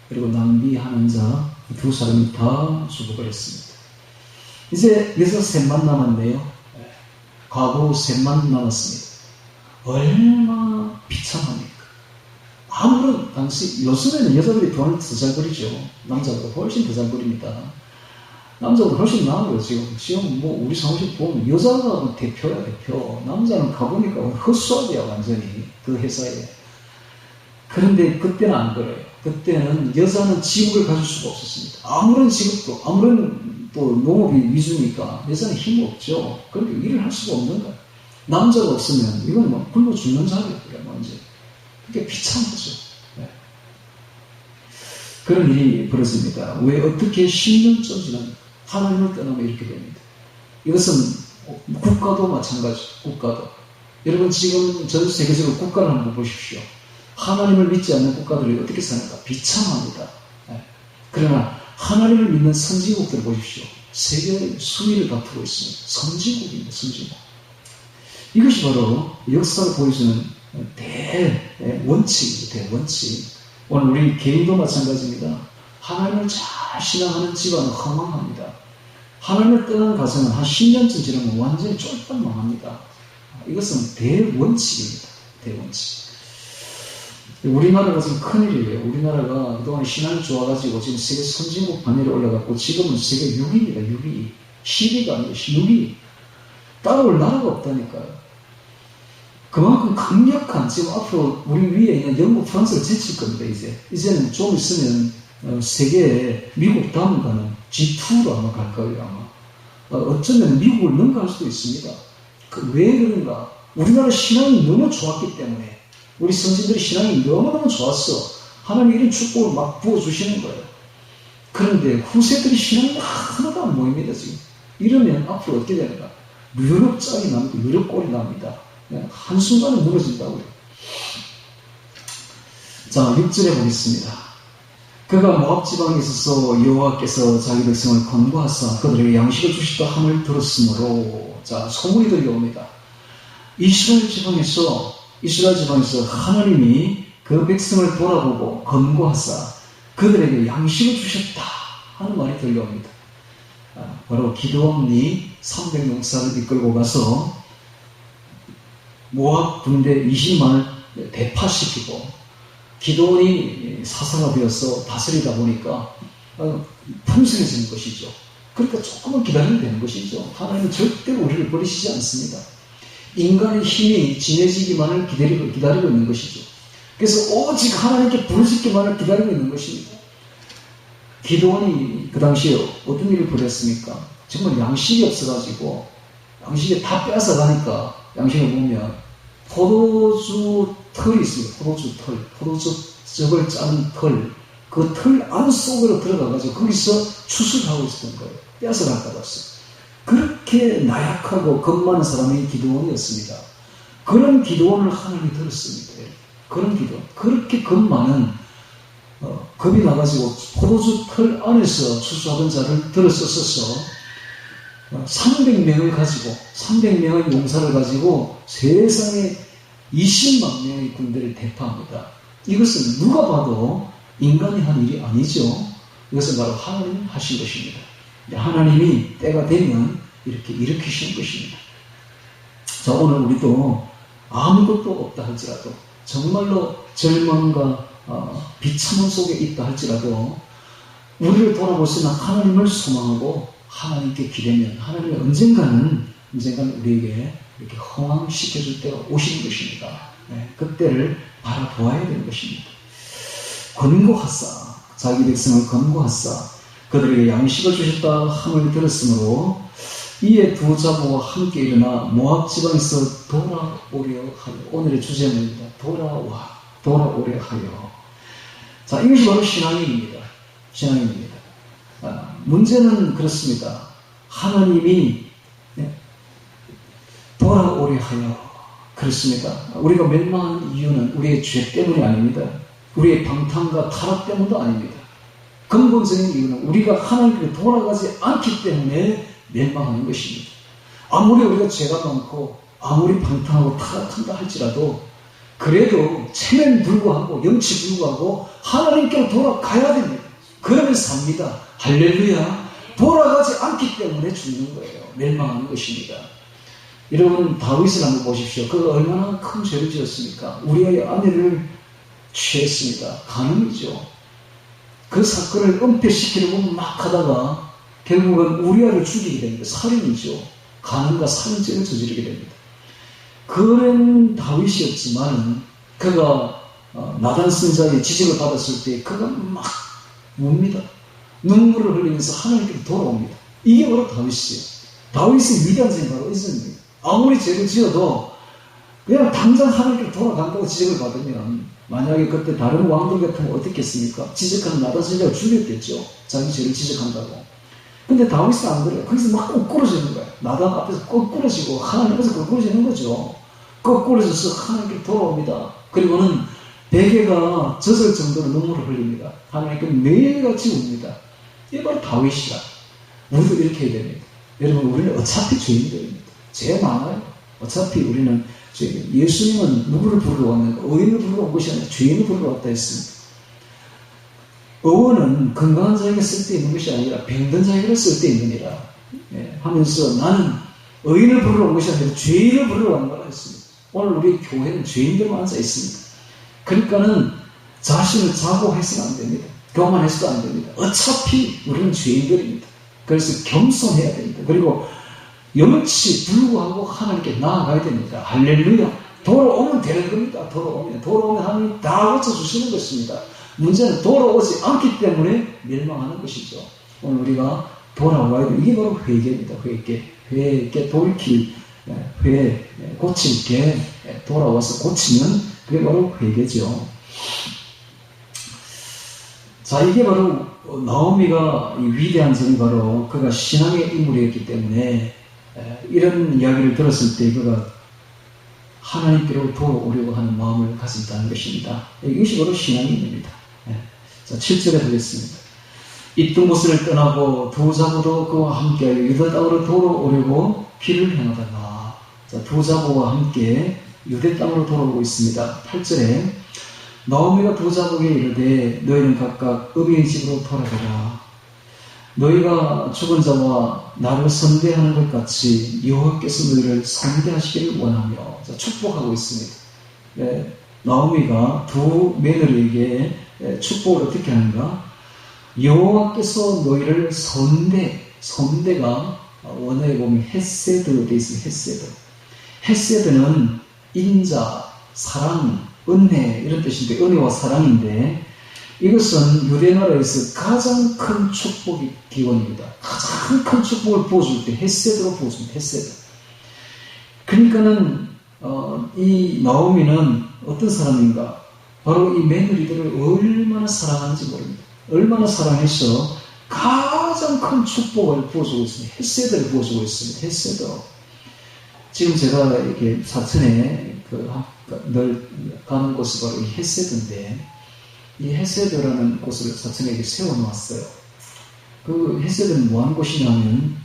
그리고 낭비하는 자 두 사람이 다 죽어버렸습니다. 이제 여섯 셋만 남았네요. 과거 셋만 남았습니다. 얼마나 비참합니까? 아무런 당시 요즘에는 여자들이 돈을 더 잘 버리죠. 남자보다 훨씬 더 잘 버립니다. 남자보다 훨씬 나아요. 지금 뭐 우리 사무실 보면 여자가 대표야 대표. 남자는 가보니까 헛수업이야 완전히 그 회사에. 그런데 그때는 안 그래요. 그때는 여자는 직업을 가질 수가 없었습니다. 아무런 직업도 아무런 또 농업이 위주니까 여자는 힘이 없죠. 그러니까 일을 할 수가 없는 거예요. 남자가 없으면 이건 뭐 굶어 죽는 자리예요. 완전. 그게 비참하죠. 네. 그런 일이 벌어집니다. 왜 어떻게 10년 전 지납니까? 하나님을 떠나면 이렇게 됩니다. 이것은 국가도 마찬가지. 국가도. 여러분 지금 전 세계적으로 국가를 한번 보십시오. 하나님을 믿지 않는 국가들이 어떻게 사는가? 비참합니다. 네. 그러나 하나님을 믿는 선진국들 보십시오. 세계 순위를 다투고 있습니다. 선진국입니다. 선진국. 이것이 바로 역사를 보여주는 대원칙입니다. 대원칙. 오늘 우리 개인도 마찬가지입니다. 하나님을 잘 신앙하는 집안은 허망합니다. 하나님을 떠난 가정은 한 10년쯤 지나면 완전히 쫄딱 망합니다. 이것은 대원칙입니다. 대원칙. 우리나라가 지금 큰일이에요. 우리나라가 그동안 신앙이 좋아가지고 지금 세계 선진국 반열에 올라갔고 지금은 세계 6위입니다. 6위. 10위가 아니라 6위. 따라올 나라가 없다니까요. 그만큼 강력한 지금 앞으로 우리 위에 있는 영국, 프랑스를 제칠 겁니다. 이제는 좀 있으면 세계에 미국 다음 가는 G2로 아마 갈 거예요. 아마. 어쩌면 미국을 능가할 수도 있습니다. 왜 그런가? 우리나라 신앙이 너무 좋았기 때문에 우리 선진들의 신앙이 너무너무 좋았어. 하나님이 이런 축복을 막 부어주시는 거예요. 그런데 후세들의 신앙이 하나도 안 보입니다, 지금. 이러면 앞으로 어떻게 되는가? 유럽 짝이 납니다. 유럽 꼴이 납니다. 한순간에 무너진다고요. 자, 6절에 보겠습니다. 그가 모압 지방에 있어서 여호와께서 자기 백성을 권고하사 그들에게 양식을 주시다 함을 들었으므로 자, 소문이 들려옵니다. 이스라엘 지방에서 하나님이 그 백성을 돌아보고 권고하사 그들에게 양식을 주셨다 하는 말이 들려옵니다. 바로 기드온이 300용사를 이끌고 가서 모압 군대 20만을 대파시키고 기드온이 사사가 되어서 다스리다 보니까 풍성해지는 것이죠. 그러니까 조금만 기다리면 되는 것이죠. 하나님은 절대로 우리를 버리시지 않습니다. 인간의 힘이 진해지기만을 기다리고 있는 것이죠. 그래서 오직 하나님께 부르짖기만을 기다리고 있는 것입니다. 기드온이 그 당시에 어떤 일을 벌였습니까? 정말 양식이 없어가지고 양식이 다 뺏어가니까 양식을 보면 포도주 털이 있습니다. 포도주적을 짠 털. 그 털 안속으로 들어가가지고 거기서 추수하고 있었던 거예요. 뺏어갈까 봤어요. 그렇게 나약하고 겁 많은 사람이 기드온이었습니다. 그런 기드온을 하나님이 들었습니다. 그런 기드온. 그렇게 겁 많은 겁이 나가지고 포도주 틀 안에서 추수하던 자를 들어서서 300명을 가지고 300명의 용사를 가지고 세상에 20만 명의 군대를 대파합니다. 이것은 누가 봐도 인간이 한 일이 아니죠. 이것은 바로 하나님이 하신 것입니다. 하나님이 때가 되면 이렇게 일으키시는 것입니다. 자, 오늘 우리도 아무것도 없다 할지라도 정말로 절망과 비참함 속에 있다 할지라도 우리를 돌아볼 수 있는 하나님을 소망하고 하나님께 기대면 하나님이 언젠가는 우리에게 이렇게 허망시켜줄 때가 오시는 것입니다. 네, 그때를 바라보아야 되는 것입니다. 권고하사 자기 백성을 권고하사 그들에게 양식을 주셨다 함을 들었으므로 이에 두 자부와 함께 일어나 모압 지방에서 돌아오려 하여. 오늘의 주제입니다. 돌아오려 하여. 자, 이것이 바로 신앙입니다. 신앙입니다. 문제는 그렇습니다. 하나님이 돌아오려 하여. 그렇습니다. 우리가 멸망한 이유는 우리의 죄 때문이 아닙니다. 우리의 방탕과 타락 때문도 아닙니다. 근본적인 이유는 우리가 하나님께 돌아가지 않기 때문에 멸망하는 것입니다. 아무리 우리가 죄가 많고 아무리 방탕하고 타락한다 할지라도 그래도 체면 불구하고 영치 불구하고 하나님께로 돌아가야 됩니다. 그러면 삽니다. 할렐루야. 돌아가지 않기 때문에 죽는 거예요. 멸망하는 것입니다. 여러분 다윗을 한번 보십시오. 그가 얼마나 큰 죄를 지었습니까? 우리의 아내를 취했습니다. 간음이죠. 그 사건을 은폐시키려고 막 하다가 결국은 우리아를 죽이게 됩니다. 살인이죠. 간음과 살인죄를 저지르게 됩니다. 그런 다윗이었지만 그가 나단 선자의 지적을 받았을 때 그가 막 웁니다. 눈물을 흘리면서 하나님께로 돌아옵니다. 이게 바로 다윗이에요. 다윗의 위대한 생각은 있습니다. 아무리 죄를 지어도 그냥 당장 하나님께로 돌아간다고 지적을 받으면 만약에 그때 다른 왕들 같은 거 어떻겠습니까? 지적하는 나단 선자가 죽였겠죠. 자기 죄를 지적한다고. 근데 다윗은 안 그래요. 거기서 막 거꾸러지는 거예요. 나단 앞에서 거꾸러지고 하나님 앞에서 거꾸러지는 거죠. 거꾸러져서 하나님께 돌아옵니다. 그리고는 베개가 젖을 정도로 눈물을 흘립니다. 하나님께 매일같이 웁니다. 이게 바로 다윗이라. 우리도 이렇게 해야 됩니다. 여러분 우리는 어차피 죄인들입니다. 죄 많아요. 어차피 우리는 예수님은 누구를 부르러 왔는가? 의인을 부르러 온 것이 아니라 죄인을 부르러 왔다 했습니다. 의원은 건강한 자에게 쓸데있는 것이 아니라 병든 자에게 쓸데있느니라 하면서 나는 의인을 부르러 온 것이 아니라 죄인을 부르러 온 거라 했습니다. 오늘 우리 교회는 죄인들만 앉아 있습니다. 그러니까는 자신을 자고해서는 안 됩니다. 교만해서도 안 됩니다. 어차피 우리는 죄인들입니다. 그래서 겸손해야 됩니다. 그리고 영치 불구하고 하나님께 나아가야 됩니다. 할렐루야. 돌아오면 되는 겁니다. 돌아오면 하나님이 다 고쳐주시는 것입니다. 문제는 돌아오지 않기 때문에 멸망하는 것이죠. 오늘 우리가 돌아와야 돼. 이게 바로 회개입니다. 회개 돌이킬, 고칠 게 돌아와서 고치면 그게 바로 회개죠. 자, 이게 바로 나오미가 이 위대한 점이 바로 그가 신앙의 인물이었기 때문에 이런 이야기를 들었을 때 그가 하나님께로 돌아오려고 하는 마음을 가진다는 것입니다. 이것이 바로 신앙의 인물입니다. 자, 7절에 보겠습니다. 있던 곳을 떠나고 두 자부도 그와 함께하여 유다 땅으로 돌아오려고 길을 행하다가, 자, 두 자부와 함께 유대 땅으로 돌아오고 있습니다. 8절에 나오미가 두 자부에게 이르되 너희는 각각 어미의 집으로 돌아가라. 너희가 죽은 자와 나를 선대하는 것 같이 여호와께서 너희를 선대하시기를 원하며. 자, 축복하고 있습니다. 나오미가 두 며느리에게 축복을 어떻게 하는가? 여호와께서 너희를 선대가 원어에 보면 헤세드 되어 있습니다. 헤세드. 헤세드는 인자, 사랑, 은혜 이런 뜻인데, 은혜와 사랑인데, 이것은 유대나라에서 가장 큰 축복의 기원입니다. 가장 큰 축복을 부어줄 때 헤세드로 부어줍니다. 헤세드. 그러니까는 이 나오미는 어떤 사람인가? 바로 이 며느리들을 얼마나 사랑하는지 모릅니다. 얼마나 사랑해서 가장 큰 축복을 부어주고 있습니다. 헤세드를 부어주고 있습니다. 헤세드. 지금 제가 이렇게 사천에 늘 가는 곳이 바로 이 헤세드인데, 이 헤세드라는 곳을 사천에게 세워놓았어요. 그 헤세드는 뭐하는 곳이냐면,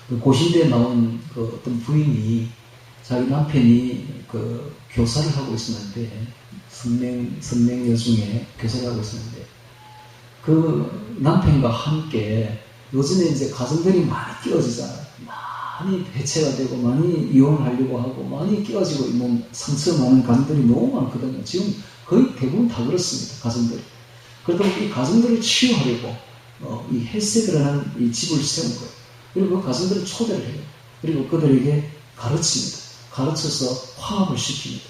그 고신대에 나온 그 어떤 부인이 자기 남편이 그 교사를 하고 있었는데, 선맹 여중에 교사를 하고 있었는데, 그 남편과 함께 요즘에 이제 가정들이 많이 끼어지잖아요. 많이 해체가 되고 많이 이혼하려고 하고 많이 끼어지고 있는 상처 많은 가정들이 너무 많거든요. 지금 거의 대부분 다 그렇습니다. 가정들이. 그러다 보니 이 가정들을 치유하려고 이 헬세드라는 이 집을 세운 거예요. 그리고 그 가정들을 초대를 해요. 그리고 그들에게 가르칩니다. 가르쳐서 화합을 시킵니다.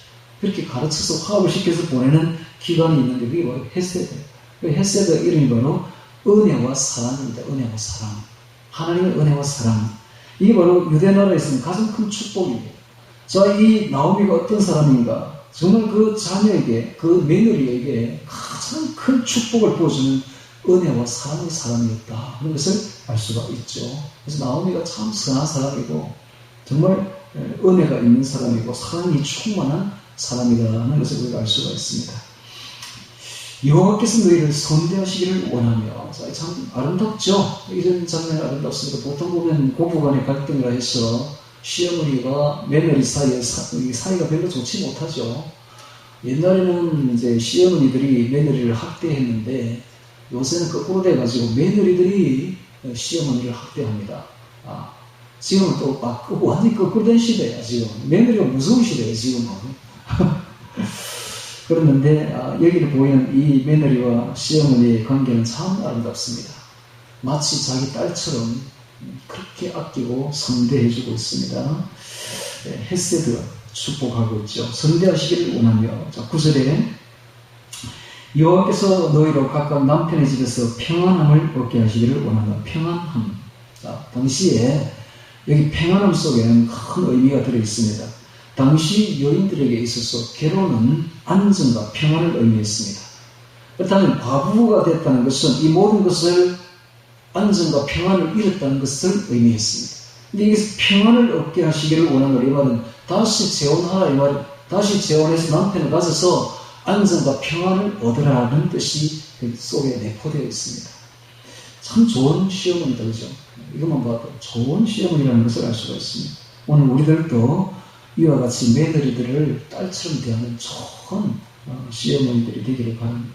그렇게 가르쳐서 화합을 시켜서 보내는 기관이 있는데 그게 바로 헬세드예요. 그 헬세드 이름이 바로 은혜와 사랑입니다. 은혜와 사랑. 하나님의 은혜와 사랑. 이게 바로 유대 나라에서는 가장 큰 축복입니다. 자, 이 나오미가 어떤 사람인가? 정말 그 자녀에게, 그 며느리에게 가장 큰 축복을 보여주는 은혜와 사랑의 사람이었다. 그런 것을 알 수가 있죠. 그래서 나오미가 참 선한 사람이고, 정말 은혜가 있는 사람이고, 사랑이 충만한 사람이라는 것을 우리가 알 수가 있습니다. 여호와께서 너희를 선대하시기를 원하며. 참 아름답죠? 이런 장면이 아름답습니다. 보통 보면 고부간의 갈등이라 해서 시어머니와 며느리 사이가 별로 좋지 못하죠. 옛날에는 이제 시어머니들이 며느리를 학대했는데 요새는 거꾸로 돼가지고 며느리들이 시어머니를 학대합니다. 지금은 또 완전히 거꾸로 된 시대야, 지금. 며느리가 무서운 시대예요, 지금은. 그랬는데 여기를 보이는 이 며느리와 시어머니의 관계는 참 아름답습니다. 마치 자기 딸처럼 그렇게 아끼고 선대해주고 있습니다. 헤세드 축복하고 있죠. 선대하시기를 원하며. 자, 9절에 여호와께서 너희로 각각 남편의 집에서 평안함을 얻게 하시기를 원하며. 평안함. 자, 당시에 여기 평안함 속에는 큰 의미가 들어있습니다. 당시 여인들에게 있어서 결혼은 안정과 평안을 의미했습니다. 그렇다면 과부가 됐다는 것은 이 모든 것을 안정과 평안을 잃었다는 것을 의미했습니다. 근데 여기서 평안을 얻게 하시기를 원하는 이 말은 다시 재혼하라 이 말, 다시 재혼해서 남편을 가져서 안정과 평안을 얻으라는 뜻이 그 속에 내포되어 있습니다. 참 좋은 시어머니다, 그죠? 이것만 봐도 좋은 시어머니라는 것을 알 수가 있습니다. 오늘 우리들도 이와 같이 며느리들을 딸처럼 대하는 좋은 시어머니들이 되기를 바랍니다.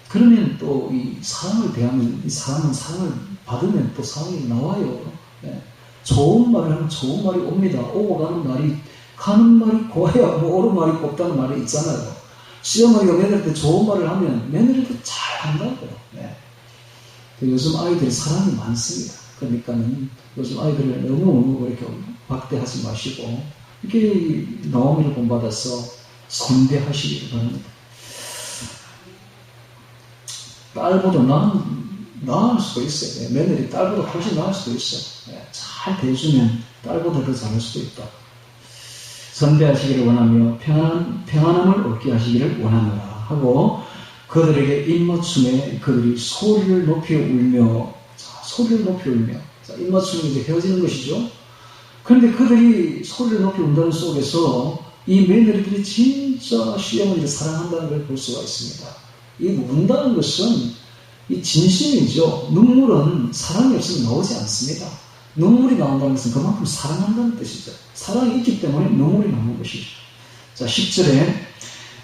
그러면 또 이 사랑을 대하면 이 사람은 사랑을 받으면 또 사랑이 나와요. 좋은 말을 하면 좋은 말이 옵니다. 오고 가는 말이 고와야 오는 말이 곱다는 말이 있잖아요. 시어머니가 며느리한테 좋은 말을 하면 며느리도 잘 한다고요. 요즘 아이들이 사랑이 많습니다. 그러니까는 요즘 아이들을 너무 이렇게 박대하지 마시고 이렇게 나오미를 본받아서 선대하시기를 바랍니다. 딸보다 나을 수도 있어요. 며느리 딸보다 훨씬 나을 수도 있어요. 잘 대해주면 딸보다 더 잘할 수도 있다. 선대하시기를 원하며 평안함을 얻게 하시기를 원하노라 하고 그들에게 입맞춤에 그들이 소리를 높여 울며 소리를 높여 울며 입맞춤은 이제 헤어지는 것이죠. 그런데 그들이 소리를 높여 운다는 속에서 이 며느리들이 진짜 시어머니를 사랑한다는 걸 볼 수가 있습니다. 이 운다는 것은 이 진심이죠. 눈물은 사랑이 없으면 나오지 않습니다. 눈물이 나온다는 것은 그만큼 사랑한다는 뜻이죠. 사랑이 있기 때문에 눈물이 나오는 것이죠. 자, 10절에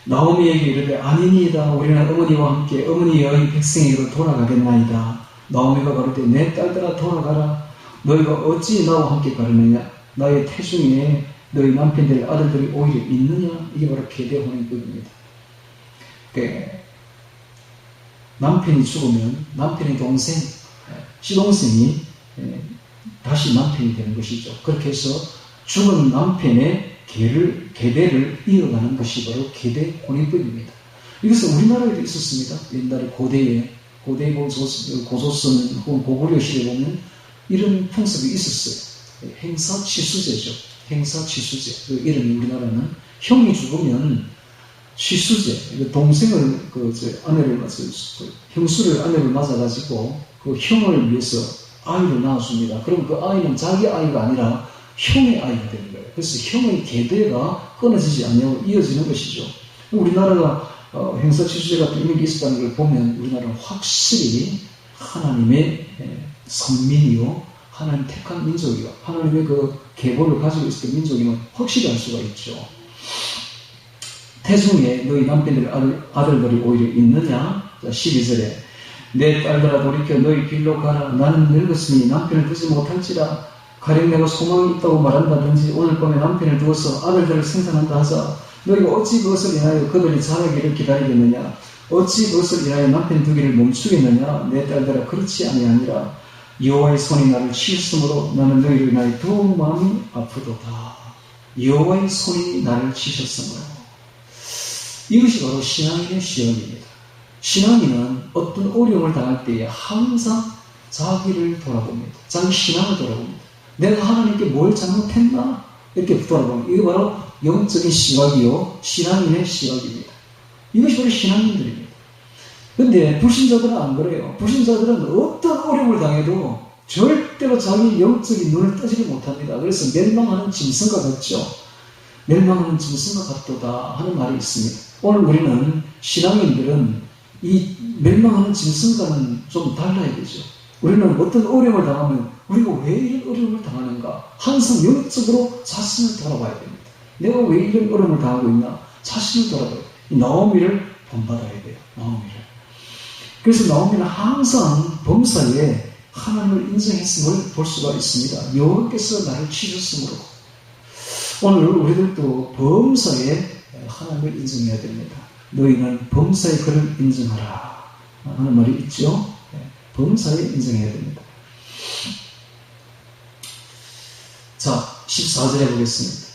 나오미에게 이르되 아니니이다. 우리는 어머니와 함께 어머니의 백성에게로 돌아가겠나이다. 나오미가 가로되 내 딸들아 돌아가라. 너희가 어찌 나와 함께 가려느냐. 나의 태중에 너희 남편들 아들들이 오히려 있느냐. 이게 바로 계대 혼인법입니다. 남편이 죽으면 남편의 동생, 시동생이 다시 남편이 되는 것이죠. 그렇게 해서 죽은 남편의 계대를 이어가는 것이 바로 계대 혼인법입니다. 이것은 우리나라에도 있었습니다. 옛날에 고대에 고조선 혹은 고구려 시대에 보면 이런 풍습이 있었어요. 행사취수제죠. 행사취수제. 그 이름이 우리나라는 형이 죽으면 취수제. 동생을 형수를 아내를 맞아가지고 그 형을 위해서 아이를 낳아줍니다. 그럼 그 아이는 자기 아이가 아니라 형의 아이가 되는 거예요. 그래서 형의 계대가 끊어지지 않냐고 이어지는 것이죠. 우리나라가 행사 취소제 같은 이런 게 있었다는 걸 보면 우리나라는 확실히 하나님의 선민이요, 하나님 택한 민족이요, 하나님의 그 계보를 가지고 있었던 민족임을 확실히 알 수가 있죠. 태중에 너희 남편들 아들들이 오히려 있느냐? 12절에 내 딸들아 돌이켜 너희 길로 가라. 나는 늙었으니 남편을 두지 못할지라. 가령 내가 소망이 있다고 말한다든지 오늘 밤에 남편을 두어서 아들들을 생산한다 하자. 너희가 어찌 그것을 인하여 그들이 자라기를 기다리겠느냐? 어찌 그것을 인하여 남편 두기를 멈추겠느냐? 내 딸들아 그렇지 아니하니라. 여호와의 손이 나를 치셨으므로 나는 너희를 인하여 더욱 마음이 아프도다. 여호와의 손이 나를 치셨으므로. 이것이 바로 신앙인의 시험입니다. 신앙인은 어떤 어려움을 당할 때에 항상 자기를 돌아봅니다. 자기 신앙을 돌아봅니다. 내가 하나님께 뭘 잘못했나? 이렇게 돌아보면 이게 바로 영적인 시각이요, 신앙인의 시각입니다. 이것이 바로 신앙인들입니다. 근데 불신자들은 안 그래요. 불신자들은 어떤 어려움을 당해도 절대로 자기 영적인 눈을 뜨지를 못합니다. 그래서 멸망하는 짐승과 같죠. 멸망하는 짐승과 같도다 하는 말이 있습니다. 오늘 우리는 신앙인들은 이 멸망하는 짐승과는 좀 달라야 되죠. 우리는 어떤 어려움을 당하면 우리가 왜 이런 어려움을 당하는가? 항상 영적으로 자신을 돌아봐야 됩니다. 내가 왜 이런 어려움을 당하고 있나? 자신을 돌아봐야 돼요. 나오미를 본받아야 돼요. 나오미를. 그래서 나오미는 항상 범사에 하나님을 인정했음을 볼 수가 있습니다. 여호와께서 나를 치셨으므로. 오늘 우리들도 범사에 하나님을 인정해야 됩니다. 너희는 범사에 그를 인정하라 하는 말이 있죠. 범사에 인정해야 됩니다. 자, 14절에 보겠습니다.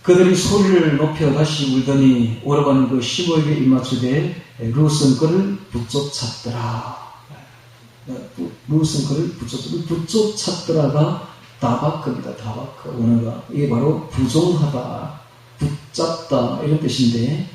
그들이 소리를 높여 다시 울더니 오라버니 그 시므에게 입맞추되 룻은 그를 붙쫓았더라. 룻은 그를 붙쫓았더라가 다바크입니다. 다바크. 원어가 이게 바로 부종하다, 붙잡다 이런 뜻인데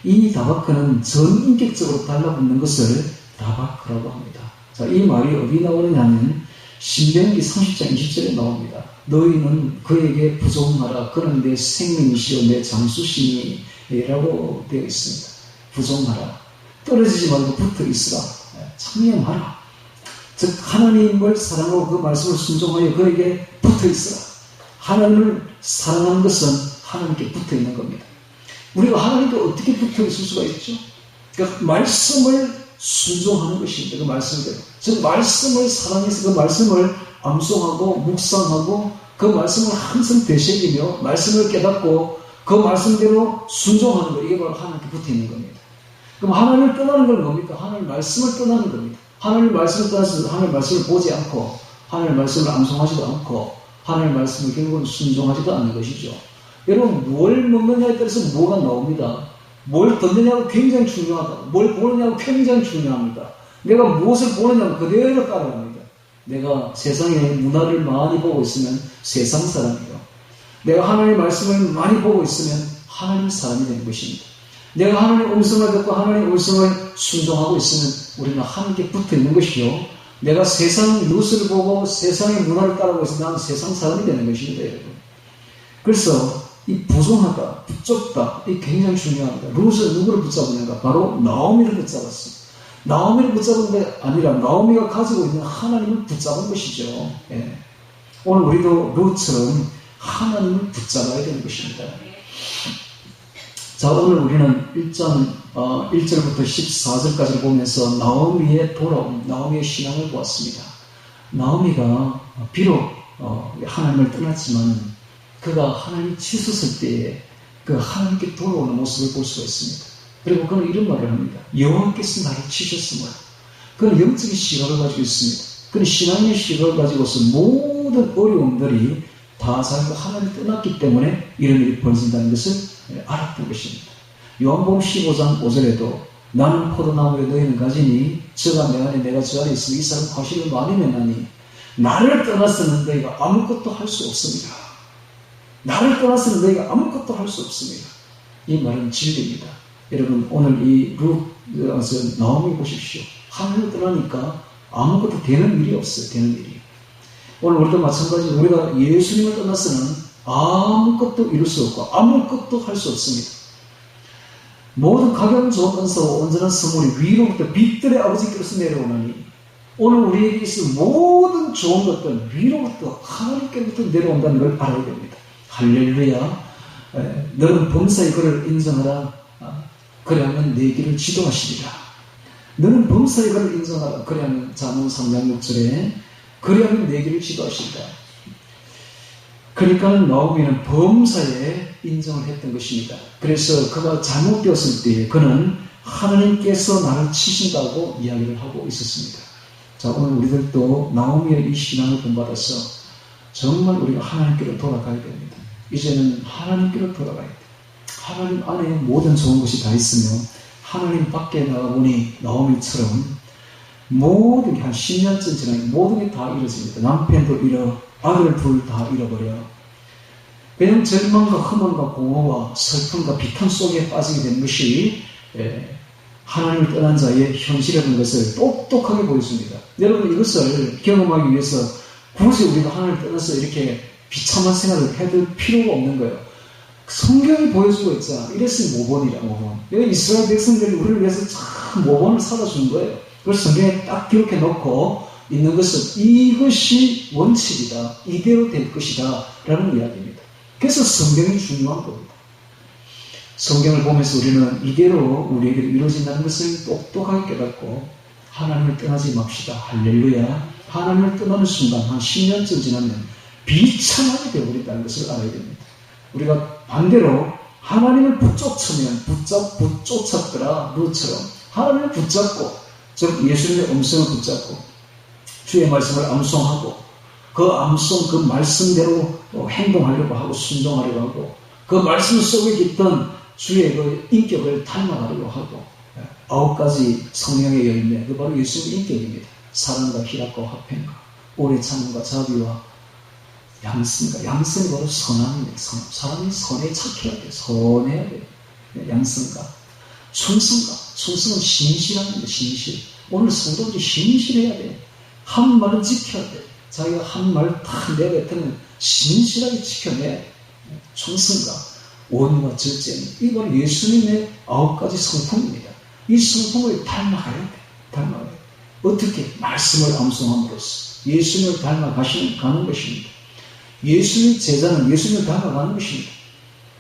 이 다바크는 전인격적으로 달라붙는 것을 다바크라고 합니다. 자, 이 말이 어디 나오느냐면 신명기 30장 20절에 나옵니다. 너희는 그에게 부종하라. 그는 내 생명이시오 내 장수시니 라고 되어 있습니다. 부종하라. 떨어지지 말고 붙어 있으라. 참여하라. 즉 하나님을 사랑하고 그 말씀을 순종하여 그에게 붙어 있으라. 하나님을 사랑하는 것은 하나님께 붙어 있는 겁니다. 우리가 하나님께 어떻게 붙어 있을 수가 있죠? 그러니까 말씀을 순종하는 것입니다. 그 말씀대로. 즉 말씀을 사랑해서 그 말씀을 암송하고 묵상하고 그 말씀을 항상 되새기며 말씀을 깨닫고 그 말씀대로 순종하는 것. 이게 바로 하나님께 붙어 있는 겁니다. 그럼 하나님을 떠나는 건 뭡니까? 하나님 말씀을 떠나는 겁니다. 하나님 말씀을 떠나서 하나님 말씀을 보지 않고 하나님 말씀을 암송하지도 않고 하나님 말씀을 결국은 순종하지도 않는 것이죠. 여러분 뭘 먹느냐에 따라서 뭐가 나옵니다. 뭘 듣느냐고 굉장히 중요하다. 뭘 보느냐고 굉장히 중요합니다. 내가 무엇을 보느냐고 그대로 따라갑니다. 내가 세상의 문화를 많이 보고 있으면 세상 사람이요. 내가 하나님의 말씀을 많이 보고 있으면 하나님 사람이 되는 것입니다. 내가 하나님의 음성을 듣고 하나님의 음성을 순종하고 있으면 우리는 하나님께 붙어 있는 것이요. 내가 세상 뉴스를 보고 세상의 문화를 따라가고 있으면 나는 세상 사람이 되는 것입니다, 여러분. 그래서 이 부종하다, 붙잡다, 이 굉장히 중요합니다. 룻은 누구를 붙잡느냐? 바로 나오미를 붙잡았습니다. 나오미를 붙잡은 게 아니라 나오미가 가지고 있는 하나님을 붙잡은 것이죠. 예. 오늘 우리도 룻처럼 하나님을 붙잡아야 되는 것입니다. 자, 오늘 우리는 1절부터 14절까지를 보면서 나오미의 돌아옴, 나오미의 신앙을 보았습니다. 나오미가 비록 하나님을 떠났지만 그가 하나님이 치셨을 때에 그 하나님께 돌아오는 모습을 볼 수가 있습니다. 그리고 그는 이런 말을 합니다. 여호와께서 나를 치셨으므로. 그는 영적인 시각을 가지고 있습니다. 그는 신앙의 시각을 가지고서 모든 어려움들이 다 자기가 하나님을 떠났기 때문에 이런 일이 벌어진다는 것을 알았던 것입니다. 요한복음 15장 5절에도 나는 포도나무에 너희는 가지니 저가 내 안에 내가 저 안에 있으니 이 사람 과실을 많이 맺나니 나를 떠나서는 너희가 아무것도 할 수 없습니다. 나를 떠나서는 너희가 아무것도 할 수 없습니다. 이 말은 진리입니다. 여러분 오늘 이 나오미 보십시오. 하나님을 떠나니까 아무것도 되는 일이 없어요. 되는 일이. 오늘 우리도 마찬가지로 우리가 예수님을 떠나서는 아무것도 이룰 수 없고 아무것도 할 수 없습니다. 모든 가격 좋은 은사와 온전한 선물이 위로부터 빛들의 아버지께로서 내려오나니 오늘 우리에게 있을 모든 좋은 것들 위로부터 하나님께부터 내려온다는 걸 알아야 됩니다. 할렐루야. 너는 범사의 그를 인정하라. 그래야만 내 길을 지도하시리라. 너는 범사의 그를 인정하라. 그래야만 잠언 3장 6절에 그래야만 내 길을 지도하시리라. 그러니까 나오미는 범사에 인정을 했던 것입니다. 그래서 그가 잘못되었을 때 그는 하나님께서 나를 치신다고 이야기를 하고 있었습니다. 자, 오늘 우리들도 나오미의 이 신앙을 본받아서 정말 우리가 하나님께로 돌아가야 됩니다. 이제는 하나님께로 돌아가야 돼요. 하나님 안에 모든 좋은 것이 다 있으며 하나님 밖에 나가보니 나오미처럼 모든 게 한 10년쯤 지나면 모든 게 다 이루어집니다. 남편도 잃어, 아들 둘 다 잃어버려. 그냥 절망과 허망과 공허와 슬픔과 비탄 속에 빠지게 된 것이 하나님을 떠난 자의 현실이라는 것을 똑똑하게 보여줍니다. 여러분, 이것을 경험하기 위해서 굳이 우리가 하나님을 떠나서 이렇게 비참한 생활을 해둘 필요가 없는 거예요. 성경이 보여주고 있잖아. 이랬으니 모본이라, 모본. 여기 이스라엘 백성들이 우리를 위해서 참 모본을 살아준 거예요. 그걸 성경에 딱 기록해 놓고 있는 것은 이것이 원칙이다. 이대로 될 것이다. 라는 이야기입니다. 그래서 성경이 중요한 겁니다. 성경을 보면서 우리는 이대로 우리에게 이루어진다는 것을 똑똑하게 깨닫고 하나님을 떠나지 맙시다. 할렐루야. 하나님을 떠나는 순간 한 10년쯤 지나면 비참하게 되어버린다는 것을 알아야 됩니다. 우리가 반대로 하나님을 붙쫓았더라 루처럼 하나님을 붙잡고, 즉 예수님의 음성을 붙잡고 주의 말씀을 암송하고 그 암송 그 말씀대로 행동하려고 하고 순종하려고 하고 그 말씀 속에 있던 주의 그 인격을 닮아가려고 하고 9가지 성령의 열매, 그 바로 예수님의 인격입니다. 사랑과 희락과 화평과 오래 참음과 자비와 양성과, 양성이 바로 선함입니다. 사람이 선에 착해야 돼요. 선해야 돼요. 양성과 충성과, 충성은 신실합니다. 신실. 오늘 성도들이 신실해야 돼요. 한 말은 지켜야 돼요. 자기가 한 말 다 내뱉으면 신실하게 지켜내야 돼요. 충성과 원과 절제, 이 바로 예수님의 9가지 성품입니다. 이 성품을 닮아가야 돼요. 닮아가야 돼요. 어떻게? 말씀을 암송함으로써 예수님을 닮아가는 것입니다. 예수님의 제자는 예수님을 닮아가는 것입니다.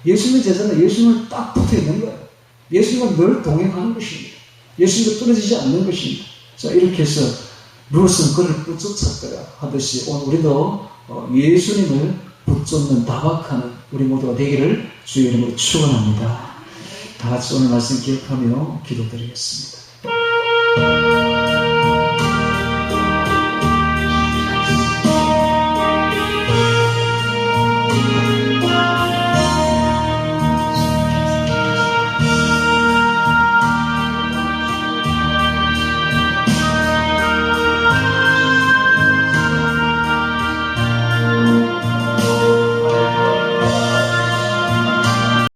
예수님의 제자는 예수님을 딱 붙어 있는 거예요. 예수님과 늘 동행하는 것입니다. 예수님과 떨어지지 않는 것입니다. 자, 이렇게 해서 룻은 그를 붙쫓았더라 하듯이 오늘 우리도 예수님을 붙쫓는 다박하는 우리 모두가 되기를 주의 이름으로 축원합니다. 다 같이 오늘 말씀 기억하며 기도드리겠습니다.